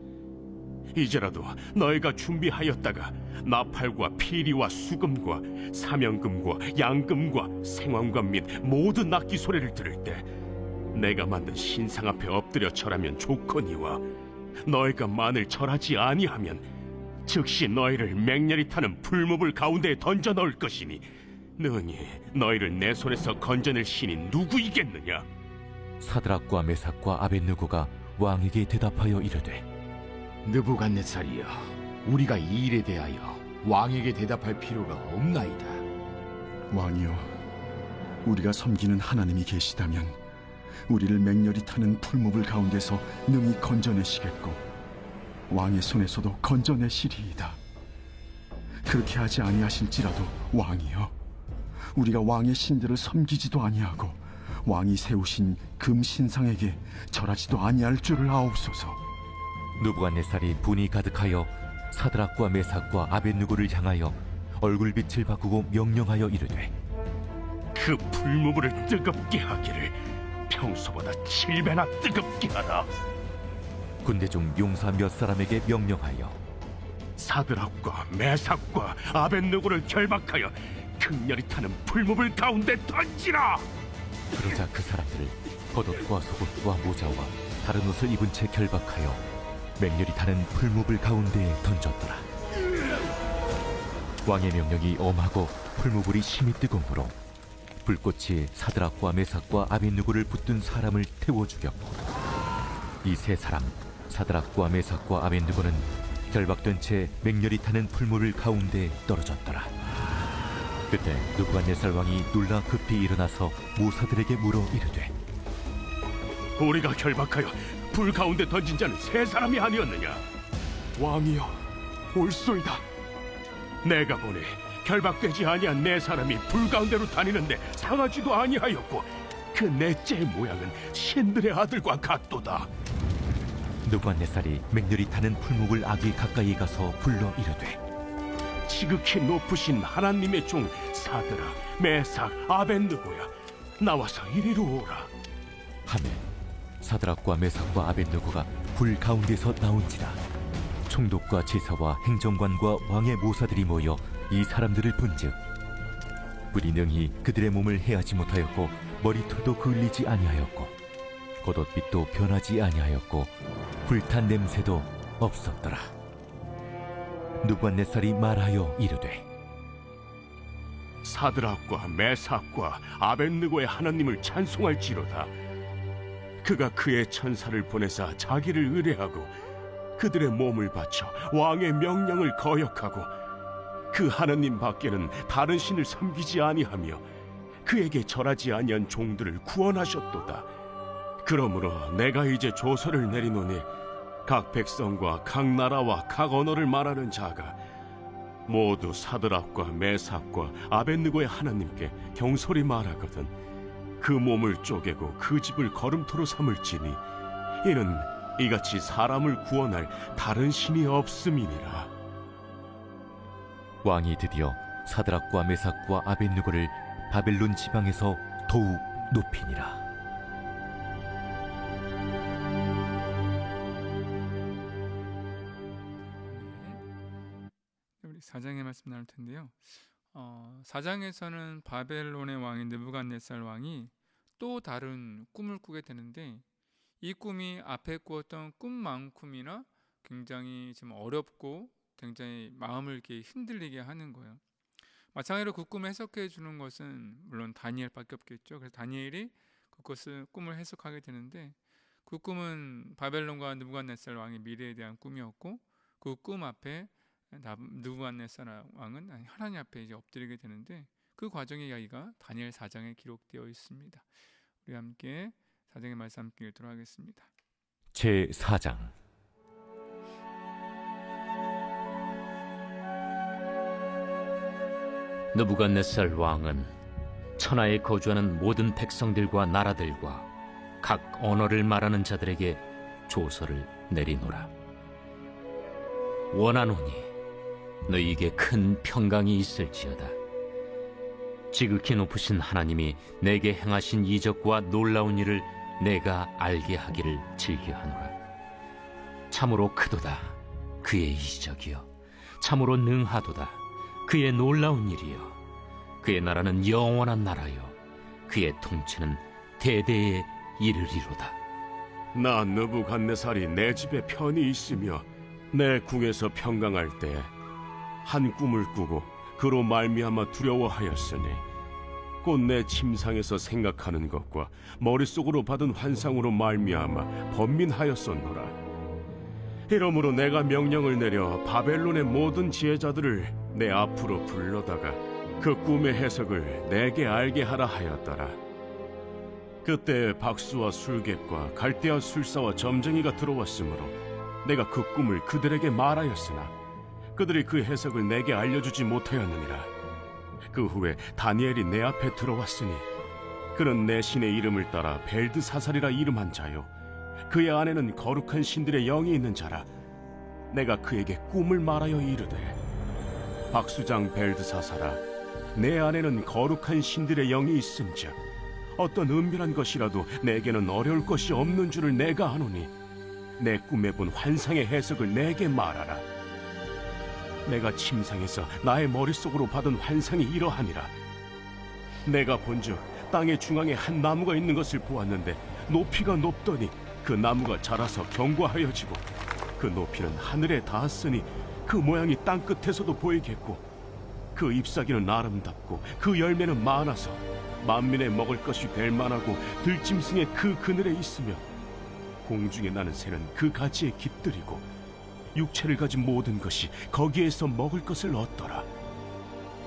이제라도 너희가 준비하였다가 나팔과 피리와 수금과 사면금과 양금과 생황금 및 모든 악기 소리를 들을 때 내가 만든 신상 앞에 엎드려 절하면 좋거니와 너희가 만일 절하지 아니하면 즉시 너희를 맹렬히 타는 풀무불 가운데에 던져 넣을 것이니 능히 너희를 내 손에서 건져낼 신이 누구이겠느냐? 사드락과 메삭과 아벳느고가 왕에게 대답하여 이르되 느부갓네살이여, 우리가 이 일에 대하여 왕에게 대답할 필요가 없나이다. 왕이여, 우리가 섬기는 하나님이 계시다면 우리를 맹렬히 타는 풀무불 가운데서 능히 건져내시겠고 왕의 손에서도 건져내시리이다. 그렇게 하지 아니하실지라도 왕이여, 우리가 왕의 신들을 섬기지도 아니하고 왕이 세우신 금신상에게 절하지도 아니할 줄을 아옵소서. 느부갓네살이 분이 가득하여 사드락과 메삭과 아벳느고를 향하여 얼굴빛을 바꾸고 명령하여 이르되 그 풀무불을 뜨겁게 하기를 평소보다 7배나 뜨겁게 하라. 군대 중 용사 몇 사람에게 명령하여 사드락과 메삭과 아벳느고를 결박하여 극렬히 타는 풀무불 가운데 던지라. 그러자 그 사람들을 겉옷과 속옷과 모자와 다른 옷을 입은 채 결박하여 맹렬히 타는 풀무불 가운데에 던졌더라. 왕의 명령이 엄하고 풀무불이 심히 뜨거우므로 불꽃이 사드락과 메삭과 아벳느고를 붙든 사람을 태워 죽였고 이 세 사람 사드락과 메삭과 아벳느고는 결박된 채 맹렬히 타는 풀무불 가운데에 떨어졌더라. 그때 느부갓네살 왕이 놀라 급히 일어나서 모사들에게 물어 이르되 우리가 결박하여 불 가운데 던진 자는 세 사람이 아니었느냐? 왕이여, 옳소이다. 내가 보니 결박되지 아니한 네 사람이 불 가운데로 다니는데 상하지도 아니하였고 그 넷째의 모양은 신들의 아들과 같도다. 느부갓네살이 맹렬히 타는 풀무불 아기 가까이 가서 불러 이르되 지극히 높으신 하나님의 종 사드락, 메삭, 아벳느고야, 나와서 이리로 오라. 하매 사드락과 메삭과 아벳느고가 불 가운데서 나온지라. 총독과 제사와 행정관과 왕의 모사들이 모여 이 사람들을 본즉 불이 능히 그들의 몸을 해하지 못하였고 머리털도 그을리지 아니하였고 겉옷빛도 변하지 아니하였고 불탄 냄새도 없었더라. 느부갓네살이 말하여 이르되 사드락과 메삭과 아벳느고의 하나님을 찬송할지로다. 그가 그의 천사를 보내사 자기를 의뢰하고 그들의 몸을 바쳐 왕의 명령을 거역하고 그 하나님 밖에는 다른 신을 섬기지 아니하며 그에게 절하지 아니한 종들을 구원하셨도다. 그러므로 내가 이제 조서를 내리노니 각 백성과 각 나라와 각 언어를 말하는 자가 모두 사드락과 메삭과 아벳느고의 하나님께 경솔히 말하거든 그 몸을 쪼개고 그 집을 거름토로 삼을지니 이는 이같이 사람을 구원할 다른 신이 없음이니라. 왕이 드디어 사드락과 메삭과 아벳느고를 바벨론 지방에서 더욱 높이니라. 우리 4장의 말씀 나눌 텐데요. 4장에서는 바벨론의 왕인 느부갓네살 왕이 또 다른 꿈을 꾸게 되는데, 이 꿈이 앞에 꾸었던 꿈만큼이나 굉장히 좀 어렵고 굉장히 마음을 이렇게 흔들리게 하는 거예요. 마찬가지로 그 꿈을 해석해 주는 것은 물론 다니엘밖에 없겠죠. 그래서 다니엘이 그것을 꿈을 해석하게 되는데, 그 꿈은 바벨론과 느부갓네살 왕의 미래에 대한 꿈이었고, 그 꿈 앞에 느부갓네살 왕은 하나님 앞에 이제 엎드리게 되는데, 그 과정의 이야기가 다니엘 4장에 기록되어 있습니다. 우리 함께 4장의 말씀 함께 읽도록 하겠습니다. 제 4장. 느부갓네살 왕은 천하에 거주하는 모든 백성들과 나라들과 각 언어를 말하는 자들에게 조서를 내리노라. 원하노니 너희에게 큰 평강이 있을지어다. 지극히 높으신 하나님이 내게 행하신 이적과 놀라운 일을 내가 알게 하기를 즐겨하노라. 참으로 크도다 그의 이적이요, 참으로 능하도다 그의 놀라운 일이요. 그의 나라는 영원한 나라요, 그의 통치는 대대에 이르리로다. 나 느부갓네살이 내 집에 편히 있으며 내 궁에서 평강할 때 한 꿈을 꾸고 그로 말미암아 두려워하였으니 곧 내 침상에서 생각하는 것과 머릿속으로 받은 환상으로 말미암아 번민하였었노라. 이러므로 내가 명령을 내려 바벨론의 모든 지혜자들을 내 앞으로 불러다가 그 꿈의 해석을 내게 알게 하라 하였더라. 그때 박수와 술객과 갈대아 술사와 점쟁이가 들어왔으므로 내가 그 꿈을 그들에게 말하였으나 그들이 그 해석을 내게 알려주지 못하였느니라. 그 후에 다니엘이 내 앞에 들어왔으니 그는 내 신의 이름을 따라 벨드사살이라 이름한 자요, 그의 안에는 거룩한 신들의 영이 있는 자라. 내가 그에게 꿈을 말하여 이르되, 박수장 벨드사살아, 내 안에는 거룩한 신들의 영이 있음즉 어떤 은밀한 것이라도 내게는 어려울 것이 없는 줄을 내가 아노니 내 꿈에 본 환상의 해석을 내게 말하라. 내가 침상에서 나의 머릿속으로 받은 환상이 이러하니라. 내가 본즉 땅의 중앙에 한 나무가 있는 것을 보았는데 높이가 높더니 그 나무가 자라서 견고하여지고 그 높이는 하늘에 닿았으니 그 모양이 땅 끝에서도 보이겠고 그 잎사귀는 아름답고 그 열매는 많아서 만민의 먹을 것이 될 만하고 들짐승의 그 그늘에 있으며 공중에 나는 새는 그 가지에 깃들이고 육체를 가진 모든 것이 거기에서 먹을 것을 얻더라.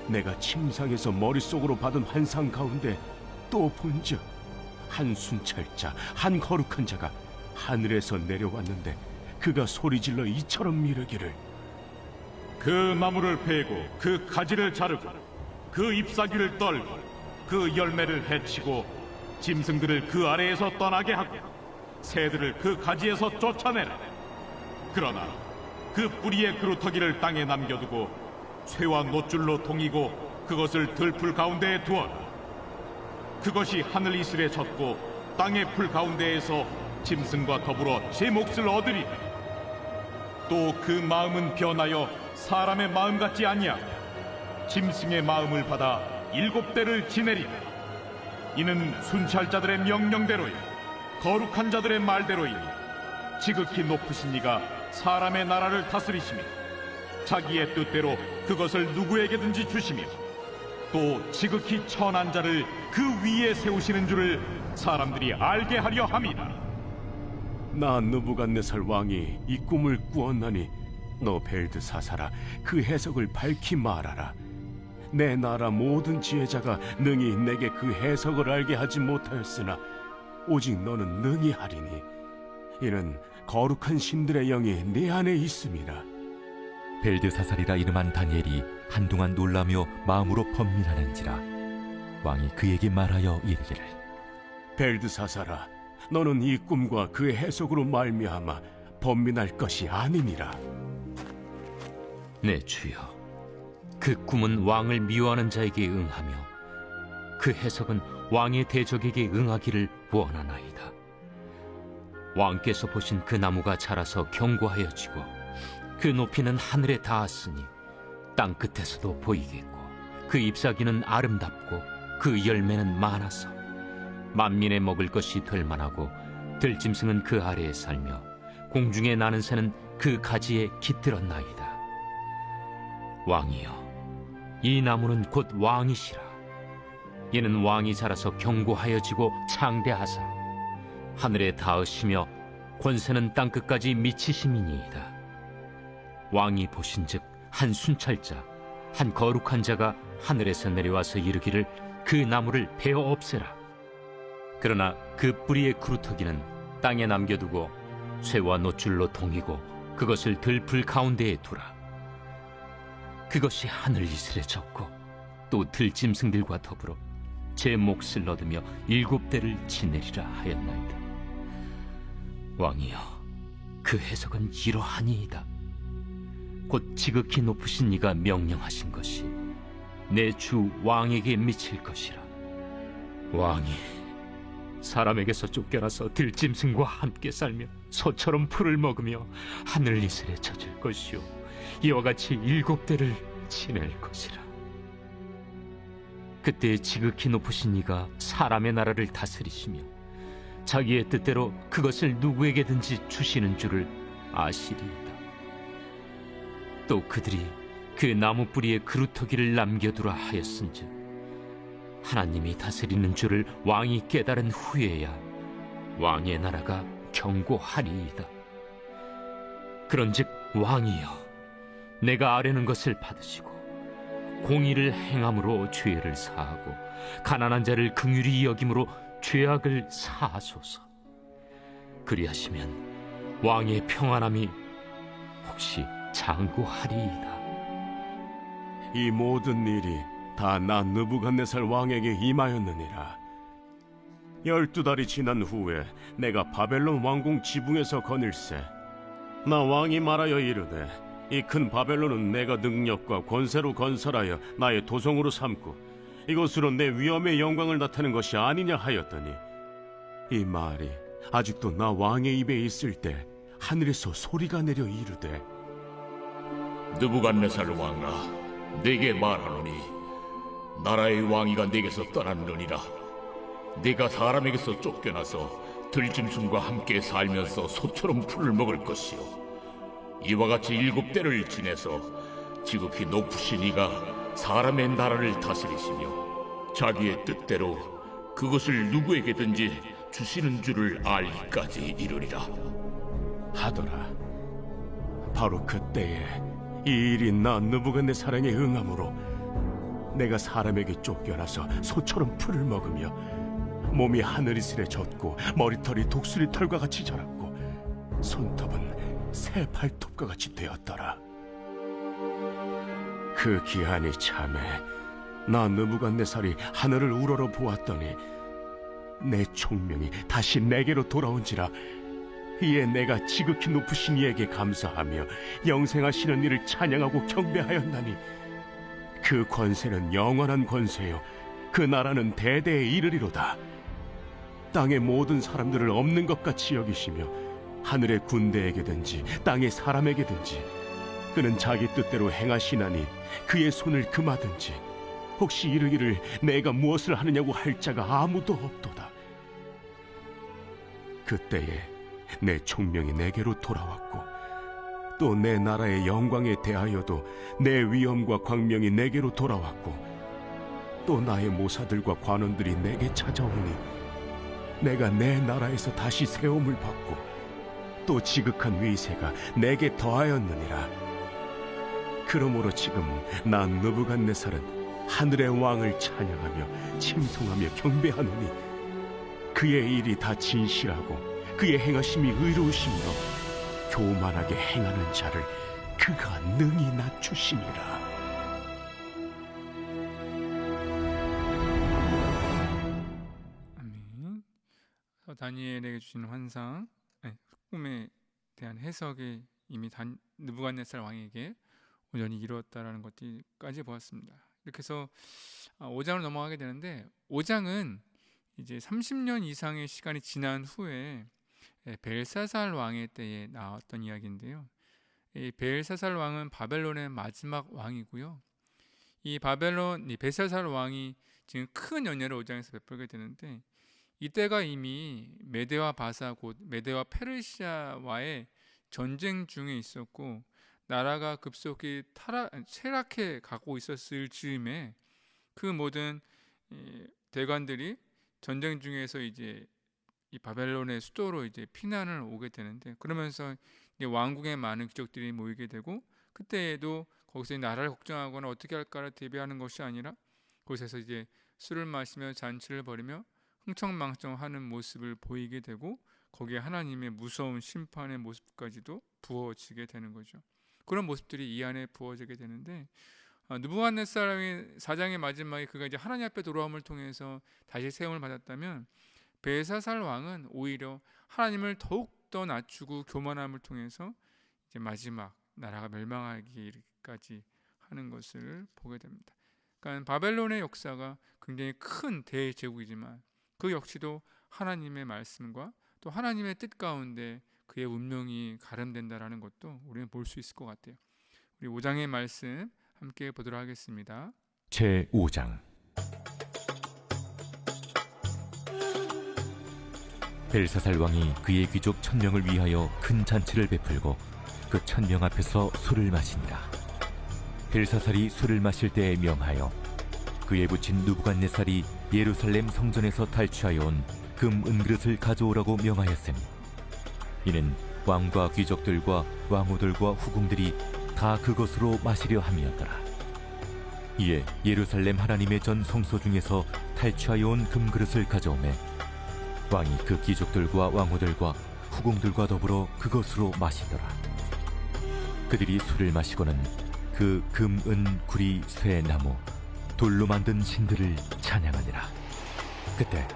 내가 침상에서 머릿속으로 받은 환상 가운데 또 본즉 한 순찰자, 한 거룩한 자가 하늘에서 내려왔는데 그가 소리질러 이처럼 이르기를, 그 나무를 베고 그 가지를 자르고 그 잎사귀를 떨고 그 열매를 해치고 짐승들을 그 아래에서 떠나게 하고 새들을 그 가지에서 쫓아내라. 그러나 그 뿌리의 그루터기를 땅에 남겨두고 쇠와 노줄로 동이고 그것을 들풀 가운데에 두어라. 그것이 하늘 이슬에 젖고 땅의 풀 가운데에서 짐승과 더불어 제 몫을 얻으리라. 또 그 마음은 변하여 사람의 마음 같지 아니하고 짐승의 마음을 받아 7대를 지내리라. 이는 순찰자들의 명령대로요 거룩한 자들의 말대로이니 지극히 높으신 이가 사람의 나라를 다스리시며 자기의 뜻대로 그것을 누구에게든지 주시며 또 지극히 천한 자를 그 위에 세우시는 줄을 사람들이 알게 하려 함이라. 나 느부갓네살 왕이 이 꿈을 꾸었나니 너 벨드사살아, 그 해석을 밝히 말하라. 내 나라 모든 지혜자가 능히 내게 그 해석을 알게 하지 못하였으나 오직 너는 능히 하리니 이는 거룩한 신들의 영이 네 안에 있음이라. 벨드사살이라 이름한 다니엘이 한동안 놀라며 마음으로 번민하는지라. 왕이 그에게 말하여 이르기를, 벨드사살아, 너는 이 꿈과 그의 해석으로 말미암아 번민할 것이 아니니라. 내 주여, 그 꿈은 왕을 미워하는 자에게 응하며 그 해석은 왕의 대적에게 응하기를 원하나이다. 왕께서 보신 그 나무가 자라서 견고하여지고 그 높이는 하늘에 닿았으니 땅 끝에서도 보이겠고 그 잎사귀는 아름답고 그 열매는 많아서 만민의 먹을 것이 될 만하고 들짐승은 그 아래에 살며 공중에 나는 새는 그 가지에 깃들었나이다. 왕이여, 이 나무는 곧 왕이시라. 이는 왕이 자라서 견고하여지고 창대하사 하늘에 닿으시며 권세는 땅끝까지 미치심이니이다. 왕이 보신즉 한 순찰자, 한 거룩한 자가 하늘에서 내려와서 이르기를 그 나무를 베어 없애라. 그러나 그 뿌리의 구루터기는 땅에 남겨두고 쇠와 노줄로 동이고 그것을 들풀 가운데에 두라. 그것이 하늘 이슬에 젖고 또 들짐승들과 더불어 제 몫을 얻으며 7대를 지내리라 하였나이다. 왕이여, 그 해석은 이러하니이다. 곧 지극히 높으신 이가 명령하신 것이 내 주 왕에게 미칠 것이라. 왕이 사람에게서 쫓겨나서 들짐승과 함께 살며 소처럼 풀을 먹으며 하늘 이슬에 젖을 것이요 이와 같이 7대를 지낼 것이라. 그때 지극히 높으신 이가 사람의 나라를 다스리시며 자기의 뜻대로 그것을 누구에게든지 주시는 줄을 아시리이다. 또 그들이 그 나무 뿌리에 그루터기를 남겨두라 하였은즉 하나님이 다스리는 줄을 왕이 깨달은 후에야 왕의 나라가 견고하리이다. 그런즉 왕이여, 내가 아뢰는 것을 받으시고 공의를 행함으로 죄를 사하고 가난한 자를 긍휼히 여김으로 죄악을 사하소서. 그리하시면 왕의 평안함이 혹시 장구하리이다. 이 모든 일이 다 나 느부갓네살 왕에게 임하였느니라. 12달이 지난 후에 내가 바벨론 왕궁 지붕에서 거닐세. 나 왕이 말하여 이르되 이 큰 바벨론은 내가 능력과 권세로 건설하여 나의 도성으로 삼고 이것으로 내 위엄의 영광을 나타낸 것이 아니냐 하였더니 이 말이 아직도 나 왕의 입에 있을 때 하늘에서 소리가 내려 이르되 느부갓네살 왕아, 네게 말하노니 나라의 왕위가 네게서 떠났느니라. 네가 사람에게서 쫓겨나서 들짐승과 함께 살면서 소처럼 풀을 먹을 것이요 이와 같이 7대를 지내서 지극히 높으신 이가 사람의 나라를 다스리시며 자기의 뜻대로 그것을 누구에게든지 주시는 줄을 알기까지 이르리라 하더라. 바로 그때에 이 일이 나 느부갓네살에게 응함으로 내가 사람에게 쫓겨나서 소처럼 풀을 먹으며 몸이 하늘이슬에 젖고 머리털이 독수리 털과 같이 자랐고 손톱은 새 발톱과 같이 되었더라. 그 기한이 참에 나 느부갓네살이 하늘을 우러러 보았더니 내 총명이 다시 내게로 돌아온지라. 이에 내가 지극히 높으신 이에게 감사하며 영생하시는 이를 찬양하고 경배하였나니 그 권세는 영원한 권세요 그 나라는 대대에 이르리로다. 땅의 모든 사람들을 없는 것 같이 여기시며 하늘의 군대에게든지 땅의 사람에게든지 그는 자기 뜻대로 행하시나니 그의 손을 금하든지 혹시 이르기를 내가 무엇을 하느냐고 할 자가 아무도 없도다. 그때에 내 총명이 내게로 돌아왔고 또 내 나라의 영광에 대하여도 내 위엄과 광명이 내게로 돌아왔고 또 나의 모사들과 관원들이 내게 찾아오니 내가 내 나라에서 다시 세움을 받고 또 지극한 위세가 내게 더하였느니라. 그러므로 지금 난 느부갓네살은 하늘의 왕을 찬양하며 칭송하며 경배하노니 그의 일이 다 진실하고 그의 행하심이 의로우심으로 교만하게 행하는 자를 그가 능히 낮추시니라. 아멘. 다니엘에게 주신 환상, 꿈에 대한 해석이 이미 느부갓네살 왕에게 온전히 이루었다라는 것까지 보았습니다. 이렇게 해서 5장으로 넘어가게 되는데 5장은 이제 30년 이상의 시간이 지난 후에 벨사살 왕의 때에 나왔던 이야기인데요. 이 벨사살 왕은 바벨론의 마지막 왕이고요. 이 벨사살 왕이 지금 큰 연회를 5장에서 베풀게 되는데 이때가 이미 메대와 바사 곧 메대와 페르시아와의 전쟁 중에 있었고 나라가 급속히 쇠락해 가고 있었을 즈음에 그 모든 대관들이 전쟁 중에서 이제 이 바벨론의 수도로 이제 피난을 오게 되는데 그러면서 이제 왕궁에 많은 귀족들이 모이게 되고 그때에도 거기서 나라를 걱정하거나 어떻게 할까를 대비하는 것이 아니라 그곳에서 이제 술을 마시며 잔치를 벌이며 흥청망청하는 모습을 보이게 되고 거기에 하나님의 무서운 심판의 모습까지도 부어지게 되는 거죠. 그런 모습들이 이 안에 부어지게 되는데 느부갓네살의 4장의 마지막에 그가 이제 하나님 앞에 돌아옴을 통해서 다시 세움을 받았다면 벨사살 왕은 오히려 하나님을 더욱더 낮추고 교만함을 통해서 이제 마지막 나라가 멸망하기까지 하는 것을 보게 됩니다. 그러니까 바벨론의 역사가 굉장히 큰 대제국이지만 그 역시도 하나님의 말씀과 또 하나님의 뜻 가운데 그의 운명이 가름된다라는 것도 우리는 볼 수 있을 것 같아요. 우리 5장의 말씀 함께 보도록 하겠습니다. 제5장 벨사살 왕이 그의 귀족 1000명을 위하여 큰 잔치를 베풀고 그 1000명 앞에서 술을 마시니라. 벨사살이 술을 마실 때에 명하여 그에 붙인 느부갓네살이 예루살렘 성전에서 탈취하여 온 금 은그릇을 가져오라고 명하였으니 이는 왕과 귀족들과 왕후들과 후궁들이 다 그것으로 마시려 함이었더라. 이에 예루살렘 하나님의 전 성소 중에서 탈취하여 온 금그릇을 가져오매 왕이 그 귀족들과 왕후들과 후궁들과 더불어 그것으로 마시더라. 그들이 술을 마시고는 그 금, 은, 구리, 쇠, 나무, 돌로 만든 신들을 찬양하니라. 그때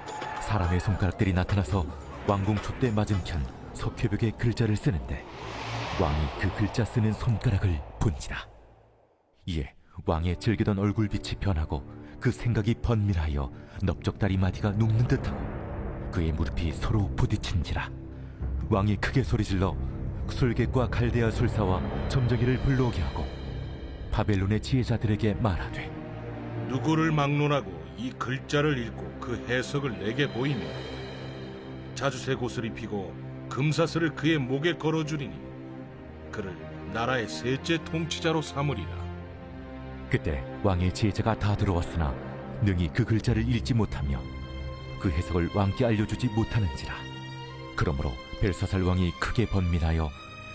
사람의 손가락들이 나타나서 왕궁 촛대 맞은편 석회벽에 글자를 쓰는데 왕이 그 글자 쓰는 손가락을 본지라. 이에 왕의 즐기던 얼굴빛이 변하고 그 생각이 번밀하여 넓적다리 마디가 눕는 듯하고 그의 무릎이 서로 부딪힌지라. 왕이 크게 소리질러 술객과 갈대아 술사와 점쟁이를 불러오게 하고 바벨론의 지혜자들에게 말하되 누구를 막론하고 이 글자를 읽고 그 해석을 내게 보이며 자주색 옷을 입히고 금사슬을 그의 목에 걸어주리니 그를 나라의 셋째 통치자로 삼으리라. 그때 왕의 지혜자가 다 들어왔으나 능히 그 글자를 읽지 못하며 그 해석을 왕께 알려주지 못하는지라. 그러므로 벨사살 왕이 크게 번민하여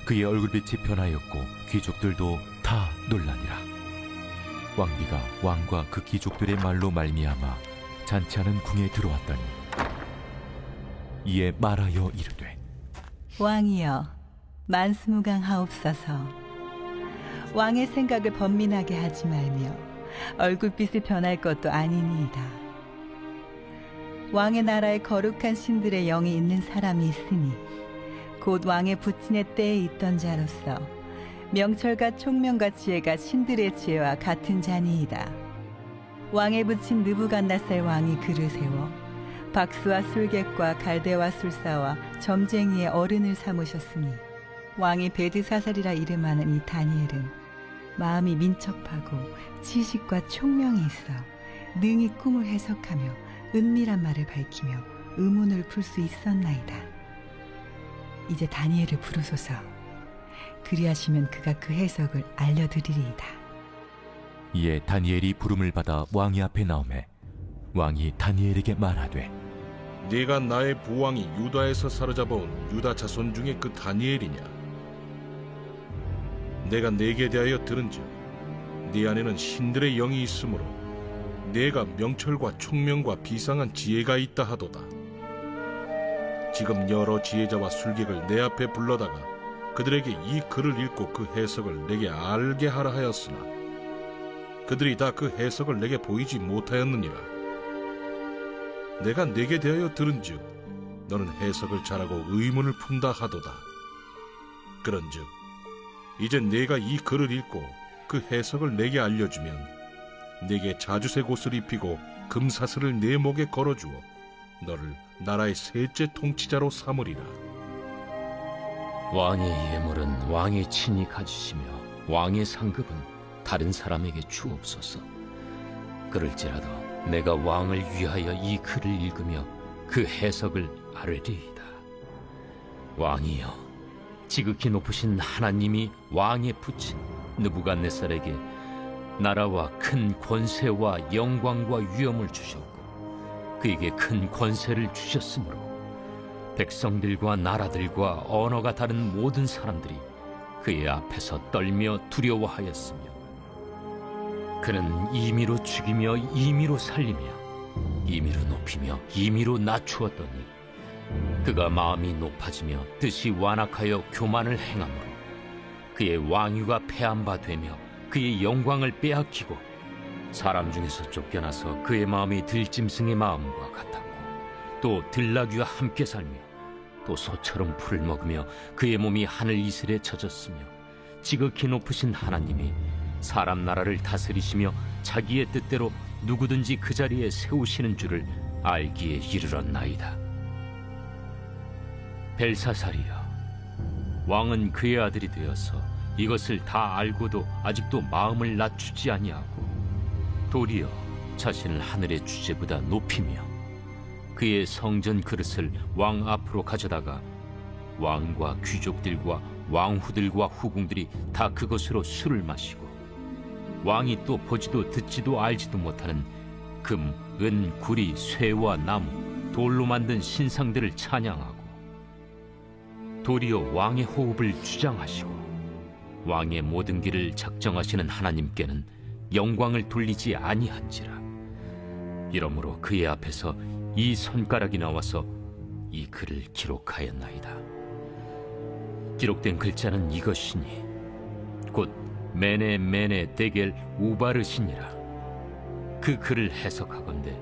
그의 얼굴빛이 변하였고 귀족들도 다 놀라니라. 왕비가 왕과 그 귀족들의 말로 말미암아 잔치하는 궁에 들어왔더니 이에 말하여 이르되 왕이여 만수무강하옵소서. 왕의 생각을 번민하게 하지 말며 얼굴빛을 변할 것도 아니니이다. 왕의 나라에 거룩한 신들의 영이 있는 사람이 있으니 곧 왕의 부친의 때에 있던 자로서 명철과 총명과 지혜가 신들의 지혜와 같은 자니이다. 왕의 부친 느부갓네살 왕이 그를 세워 박수와 술객과 갈대와 술사와 점쟁이의 어른을 삼으셨으니 왕이 베드사살이라 이름하는 이 다니엘은 마음이 민첩하고 지식과 총명이 있어 능히 꿈을 해석하며 은밀한 말을 밝히며 의문을 풀 수 있었나이다. 이제 다니엘을 부르소서. 그리하시면 그가 그 해석을 알려드리리이다. 이에 다니엘이 부름을 받아 왕이 앞에 나오매 왕이 다니엘에게 말하되 네가 나의 부왕이 유다에서 사로잡아온 유다 자손 중에 그 다니엘이냐? 내가 네게 대하여 들은즉 네 안에는 신들의 영이 있으므로 네가 명철과 총명과 비상한 지혜가 있다 하도다. 지금 여러 지혜자와 술객을 내 앞에 불러다가 그들에게 이 글을 읽고 그 해석을 내게 알게 하라 하였으나 그들이 다 그 해석을 내게 보이지 못하였느니라. 내가 네게 대하여 들은즉 너는 해석을 잘하고 의문을 푼다 하도다. 그런즉 이제 네가 이 글을 읽고 그 해석을 내게 알려주면 네게 자주색 옷을 입히고 금사슬을 네 목에 걸어주어 너를 나라의 셋째 통치자로 삼으리라. 왕의 예물은 왕의 친히 가지시며 왕의 상급은 다른 사람에게 주옵소서. 그럴지라도 내가 왕을 위하여 이 글을 읽으며 그 해석을 아뢰리이다. 왕이여, 지극히 높으신 하나님이 왕에 붙인 느부갓네살에게 나라와 큰 권세와 영광과 위엄을 주셨고 그에게 큰 권세를 주셨으므로 백성들과 나라들과 언어가 다른 모든 사람들이 그의 앞에서 떨며 두려워하였으며 그는 임의로 죽이며 임의로 살리며 임의로 높이며 임의로 낮추었더니 그가 마음이 높아지며 뜻이 완악하여 교만을 행함으로 그의 왕위가 패한 바 되며 그의 영광을 빼앗기고 사람 중에서 쫓겨나서 그의 마음이 들짐승의 마음과 같았고 또 들나귀와 함께 살며 또 소처럼 풀을 먹으며 그의 몸이 하늘 이슬에 젖었으며 지극히 높으신 하나님이 사람 나라를 다스리시며 자기의 뜻대로 누구든지 그 자리에 세우시는 줄을 알기에 이르렀나이다. 벨사살이여, 왕은 그의 아들이 되어서 이것을 다 알고도 아직도 마음을 낮추지 아니하고 도리어 자신을 하늘의 주제보다 높이며 그의 성전 그릇을 왕 앞으로 가져다가 왕과 귀족들과 왕후들과 후궁들이 다 그것으로 술을 마시고 왕이 또 보지도 듣지도 알지도 못하는 금, 은, 구리, 쇠와 나무, 돌로 만든 신상들을 찬양하고 도리어 왕의 호흡을 주장하시고 왕의 모든 길을 작정하시는 하나님께는 영광을 돌리지 아니한지라. 이러므로 그의 앞에서 이 손가락이 나와서 이 글을 기록하였나이다. 기록된 글자는 이것이니 곧 메네 메네 데겔 우바르시니라. 그 글을 해석하건대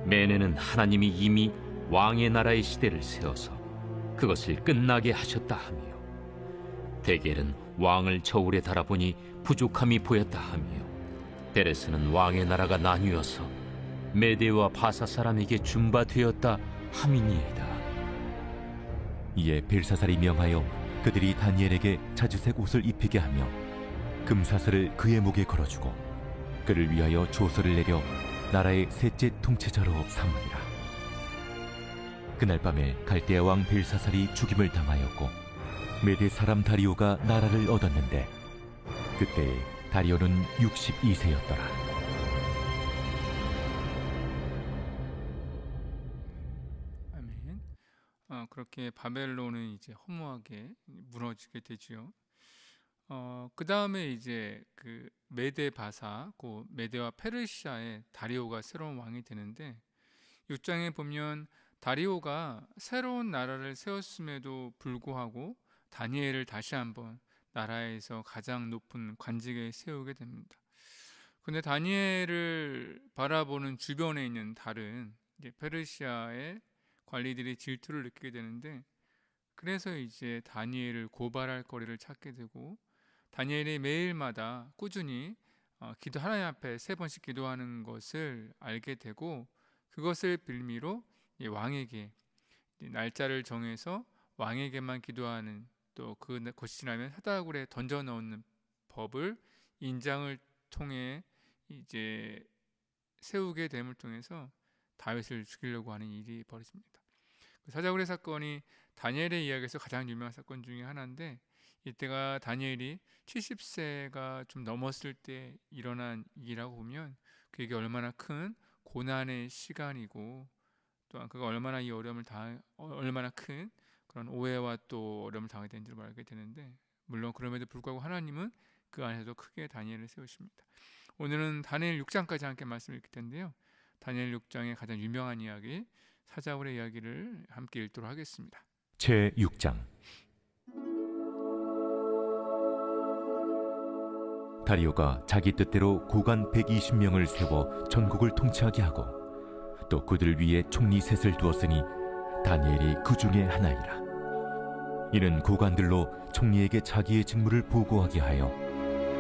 메네는 하나님이 이미 왕의 나라의 시대를 세워서 그것을 끝나게 하셨다 하며 데겔은 왕을 저울에 달아보니 부족함이 보였다 하며 데레스는 왕의 나라가 나뉘어서 메대와 바사 사람에게 준바되었다 함이니이다. 이에 벨사살이 명하여 그들이 다니엘에게 자주색 옷을 입히게 하며 금사슬을 그의 목에 걸어주고 그를 위하여 조서를 내려 나라의 셋째 통치자로 삼으니라. 그날 밤에 갈대아 왕 벨사살이 죽임을 당하였고 메대 사람 다리오가 나라를 얻었는데 그때 다리오는 62세였더라. 아멘. 그렇게 바벨론은 이제 허무하게 무너지게 되지요. 그 다음에 이제 그 메대 바사, 그 메대와 페르시아의 다리오가 새로운 왕이 되는데 6장에 보면 다리오가 새로운 나라를 세웠음에도 불구하고 다니엘을 다시 한번 나라에서 가장 높은 관직에 세우게 됩니다. 근데 다니엘을 바라보는 주변에 있는 다른 이제 페르시아의 관리들이 질투를 느끼게 되는데 그래서 이제 다니엘을 고발할 거리를 찾게 되고 다니엘이 매일마다 꾸준히 하나님 앞에 3번씩 기도하는 것을 알게 되고 그것을 빌미로 왕에게 날짜를 정해서 왕에게만 기도하는 또 그것이 지나면 사다구리에 던져 넣는 법을 인장을 통해 이제 세우게 됨을 통해서 다윗을 죽이려고 하는 일이 벌어집니다. 사다구리 사건이 다니엘의 이야기에서 가장 유명한 사건 중에 하나인데 이때가 다니엘이 70세가 좀 넘었을 때 일어난 일이라고 보면 그게 얼마나 큰 고난의 시간이고 또한 그가 얼마나 이 어려움을 얼마나 큰 그런 오해와 또 어려움을 당하게 된지를 알게 되는데 물론 그럼에도 불구하고 하나님은 그 안에서도 크게 다니엘을 세우십니다. 오늘은 다니엘 6장까지 함께 말씀을 읽을 텐데요. 다니엘 6장의 가장 유명한 이야기 사자굴의 이야기를 함께 읽도록 하겠습니다. 제6장 다리오가 자기 뜻대로 고관 120명을 세워 전국을 통치하게 하고 또 그들 위에 총리 셋을 두었으니 다니엘이 그 중에 하나이라. 이는 고관들로 총리에게 자기의 직무를 보고하게 하여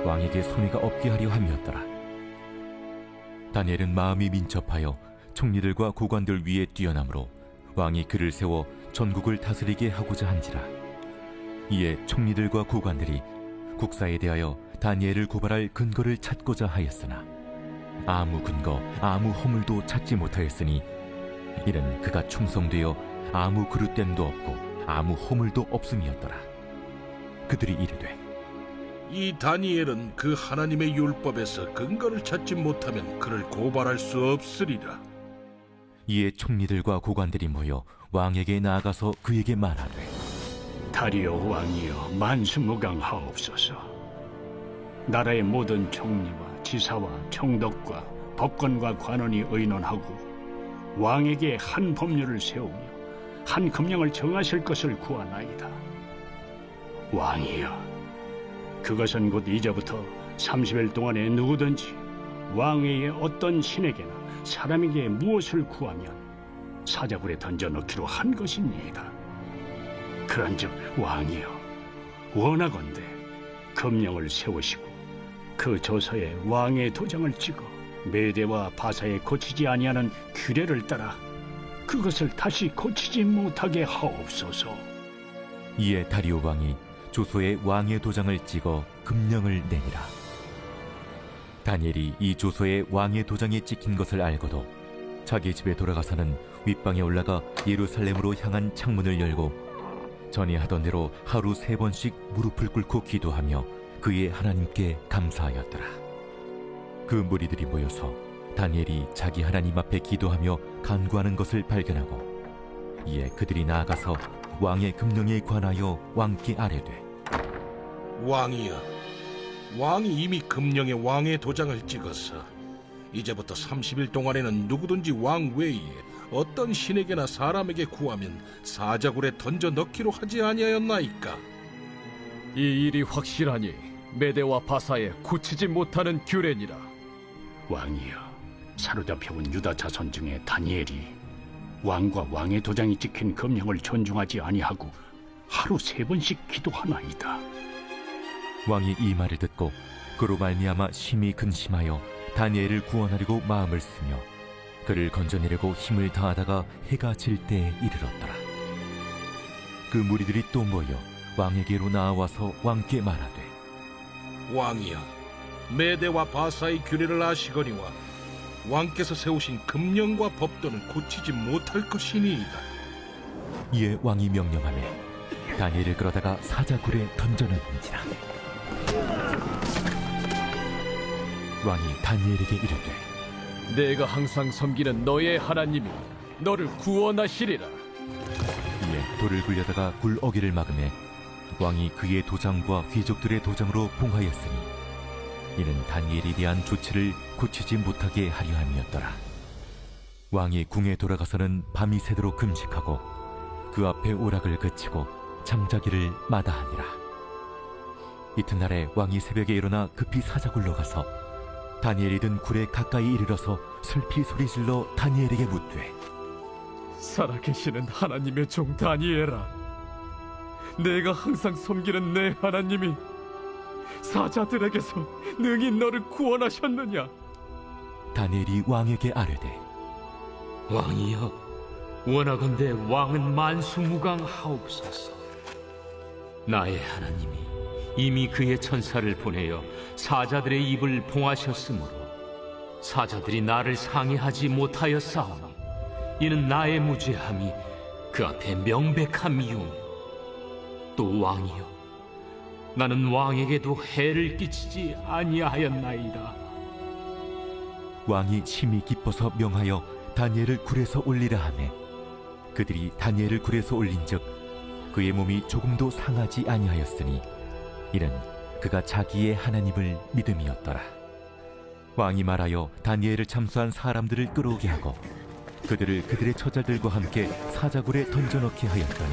왕에게 손해가 없게 하려 함이었더라. 다니엘은 마음이 민첩하여 총리들과 고관들 위에 뛰어나므로 왕이 그를 세워 전국을 다스리게 하고자 한지라. 이에 총리들과 고관들이 국사에 대하여 다니엘을 고발할 근거를 찾고자 하였으나 아무 근거 아무 허물도 찾지 못하였으니 이는 그가 충성되어 아무 그릇됨도 없고 아무 허물도 없음이었더라. 그들이 이르되 이 다니엘은 그 하나님의 율법에서 근거를 찾지 못하면 그를 고발할 수 없으리라. 이에 총리들과 고관들이 모여 왕에게 나아가서 그에게 말하되 다리오 왕이여 만수무강하옵소서. 나라의 모든 총리와 지사와 총독과 법관과 관원이 의논하고 왕에게 한 법률을 세우며 한 금령을 정하실 것을 구하나이다. 왕이여, 그것은 곧 이제부터 30일 동안에 누구든지 왕 외에 어떤 신에게나 사람에게 무엇을 구하면 사자굴에 던져넣기로 한 것입니다. 그런즉 왕이여, 원하건대 금령을 세우시고 그 조서에 왕의 도장을 찍어 메대와 바사에 고치지 아니하는 규례를 따라 그것을 다시 고치지 못하게 하옵소서. 이에 다리오 왕이 조서에 왕의 도장을 찍어 금령을 내니라. 다니엘이 이 조서에 왕의 도장이 찍힌 것을 알고도 자기 집에 돌아가서는 윗방에 올라가 예루살렘으로 향한 창문을 열고 전에 하던 대로 하루 3번씩 무릎을 꿇고 기도하며 그의 하나님께 감사하였더라. 그 무리들이 모여서 다니엘이 자기 하나님 앞에 기도하며 간구하는 것을 발견하고 이에 그들이 나아가서 왕의 금령에 관하여 왕께 아뢰되 왕이여, 왕이 이미 금령에 왕의 도장을 찍어서 이제부터 30일 동안에는 누구든지 왕 외에 어떤 신에게나 사람에게 구하면 사자굴에 던져 넣기로 하지 아니하였나이까? 이 일이 확실하니 메대와 바사에 고치지 못하는 규례니라. 왕이여, 사로잡혀온 유다 자손 중에 다니엘이 왕과 왕의 도장이 찍힌 금령을 존중하지 아니하고 하루 3번씩 기도하나이다. 왕이 이 말을 듣고 그로 말미암아 심히 근심하여 다니엘을 구원하려고 마음을 쓰며 그를 건져내려고 힘을 다하다가 해가 질 때에 이르렀더라. 그 무리들이 또 모여 왕에게로 나와서 왕께 말하되 왕이여, 메대와 바사의 규례를 아시거니와 왕께서 세우신 금령과 법도는 고치지 못할 것이니이다. 이에 왕이 명령하매 다니엘을 끌어다가 사자굴에 던져넣은지라. 왕이 다니엘에게 이르되 내가 항상 섬기는 너의 하나님이 너를 구원하시리라. 이에 돌을 굴려다가 굴 어귀를 막음에 왕이 그의 도장과 귀족들의 도장으로 봉하였으니 이는 다니엘에 대한 조치를 고치지 못하게 하려 함이었더라. 왕이 궁에 돌아가서는 밤이 새도록 금식하고 그 앞에 오락을 그치고 잠자기를 마다하니라. 이튿날에 왕이 새벽에 일어나 급히 사자굴로 가서 다니엘이 든 굴에 가까이 이르러서 슬피 소리질러 다니엘에게 묻되 살아계시는 하나님의 종 다니엘아, 내가 항상 섬기는 내 하나님이 사자들에게서 능히 너를 구원하셨느냐? 다니엘이 왕에게 아뢰되 왕이여, 원하건대 왕은 만수무강하옵소서. 나의 하나님이 이미 그의 천사를 보내어 사자들의 입을 봉하셨으므로 사자들이 나를 상해하지 못하였사오니 이는 나의 무죄함이 그 앞에 명백함이오며 또 왕이여, 나는 왕에게도 해를 끼치지 아니하였나이다. 왕이 심히 기뻐서 명하여 다니엘을 굴에서 올리라 하매 그들이 다니엘을 굴에서 올린즉 그의 몸이 조금도 상하지 아니하였으니 이는 그가 자기의 하나님을 믿음이었더라. 왕이 말하여 다니엘을 참수한 사람들을 끌어오게 하고 그들을 그들의 처자들과 함께 사자굴에 던져넣게 하였더니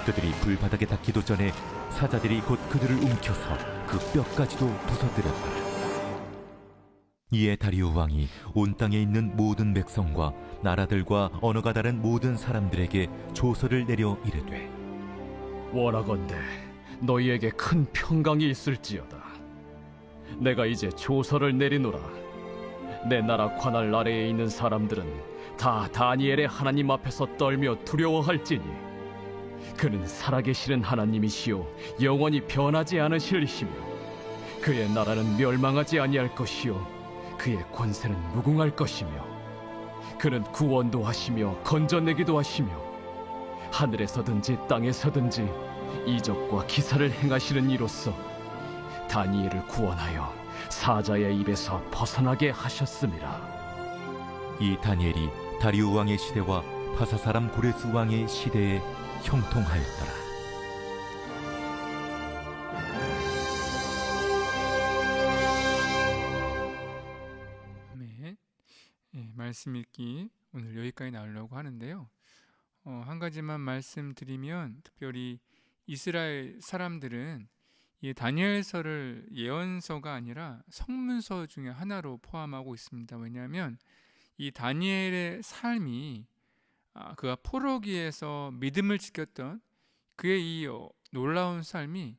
그들이 불바닥에 닿기도 전에 사자들이 곧 그들을 움켜서 그 뼈까지도 부서뜨렸더라. 이에 다리오 왕이 온 땅에 있는 모든 백성과 나라들과 언어가 다른 모든 사람들에게 조서를 내려 이르되 원하건대 너희에게 큰 평강이 있을지어다. 내가 이제 조서를 내리노라. 내 나라 관할 아래에 있는 사람들은 다 다니엘의 하나님 앞에서 떨며 두려워할지니 그는 살아계시는 하나님이시요 영원히 변하지 않으실이시며 그의 나라는 멸망하지 아니할 것이요 그의 권세는 무궁할 것이며 그는 구원도 하시며 건져내기도 하시며 하늘에서든지 땅에서든지 이적과 기사를 행하시는 이로써 다니엘을 구원하여 사자의 입에서 벗어나게 하셨습니다. 이 다니엘이 다리우 왕의 시대와 파사 사람 고레스 왕의 시대에 형통하였더라. 아멘. 말씀 읽기 오늘 여기까지 나오려고 하는데요. 한 가지만 말씀드리면, 특별히 이스라엘 사람들은 이 다니엘서를 예언서가 아니라 성문서 중에 하나로 포함하고 있습니다. 왜냐하면 이 다니엘의 삶이 그가 포로기에서 믿음을 지켰던 그의 이 놀라운 삶이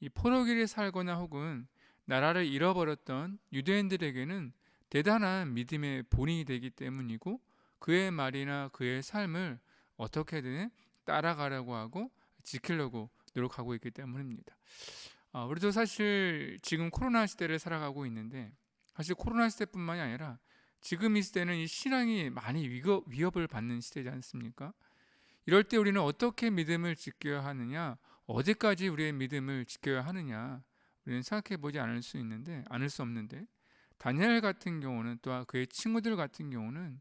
이 포로기를 살거나 혹은 나라를 잃어버렸던 유대인들에게는 대단한 믿음의 본이 되기 때문이고, 그의 말이나 그의 삶을 어떻게든 따라가려고 하고 지키려고 노력하고 있기 때문입니다. 우리도 사실 지금 코로나 시대를 살아가고 있는데, 사실 코로나 시대뿐만이 아니라 지금 이 시대는 이 신앙이 많이 위협을 받는 시대지 않습니까? 이럴 때 우리는 어떻게 믿음을 지켜야 하느냐, 어디까지 우리의 믿음을 지켜야 하느냐, 우리는 생각해 보지 않을 수 없는데, 다니엘 같은 경우는, 또한 그의 친구들 같은 경우는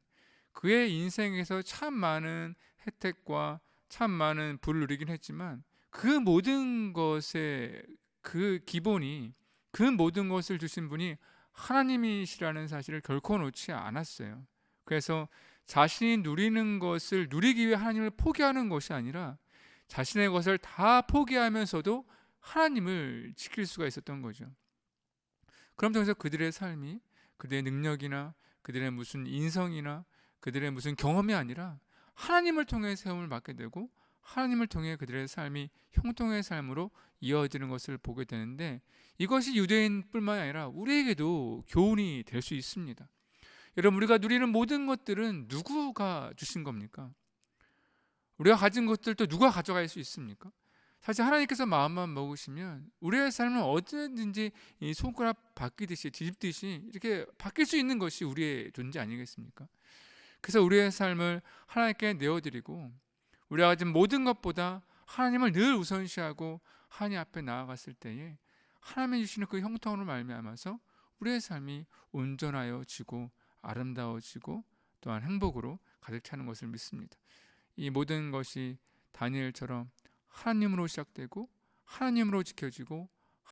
그의 인생에서 참 많은 혜택과 참 많은 부를 누리긴 했지만 그 모든 것의 그 기본이, 그 모든 것을 주신 분이 하나님이시라는 사실을 결코 놓지 않았어요. 그래서 자신이 누리는 것을 누리기 위해 하나님을 포기하는 것이 아니라 자신의 것을 다 포기하면서도 하나님을 지킬 수가 있었던 거죠. 그럼 통해서 그들의 삶이 그들의 능력이나 그들의 무슨 인성이나 그들의 무슨 경험이 아니라 하나님을 통해 세움을 받게 되고, 하나님을 통해 그들의 삶이 형통의 삶으로 이어지는 것을 보게 되는데, 이것이 유대인뿐만 아니라 우리에게도 교훈이 될 수 있습니다. 여러분, 우리가 누리는 모든 것들은 누구가 주신 겁니까? 우리가 가진 것들도 누가 가져갈 수 있습니까? 사실 하나님께서 마음만 먹으시면 우리의 삶은 언제든지 이 손가락 바뀌듯이 뒤집듯이 이렇게 바뀔 수 있는 것이 우리의 존재 아니겠습니까? 그래서 우리의 삶을 하나님께 내어드리고, 우리가 가진 모든 것보다 하나님을 늘 우선시하고 하나님 앞에 나아갔을 때에 하나님이 주시는 그 형통으로 말미암아서 우리의 삶이 온전하여지고 아름다워지고 또한 행복으로 가득 차는 것을 믿습니다. 이 모든 것이 다니엘처럼 하나님으로 시작되고 하나님으로 지켜지고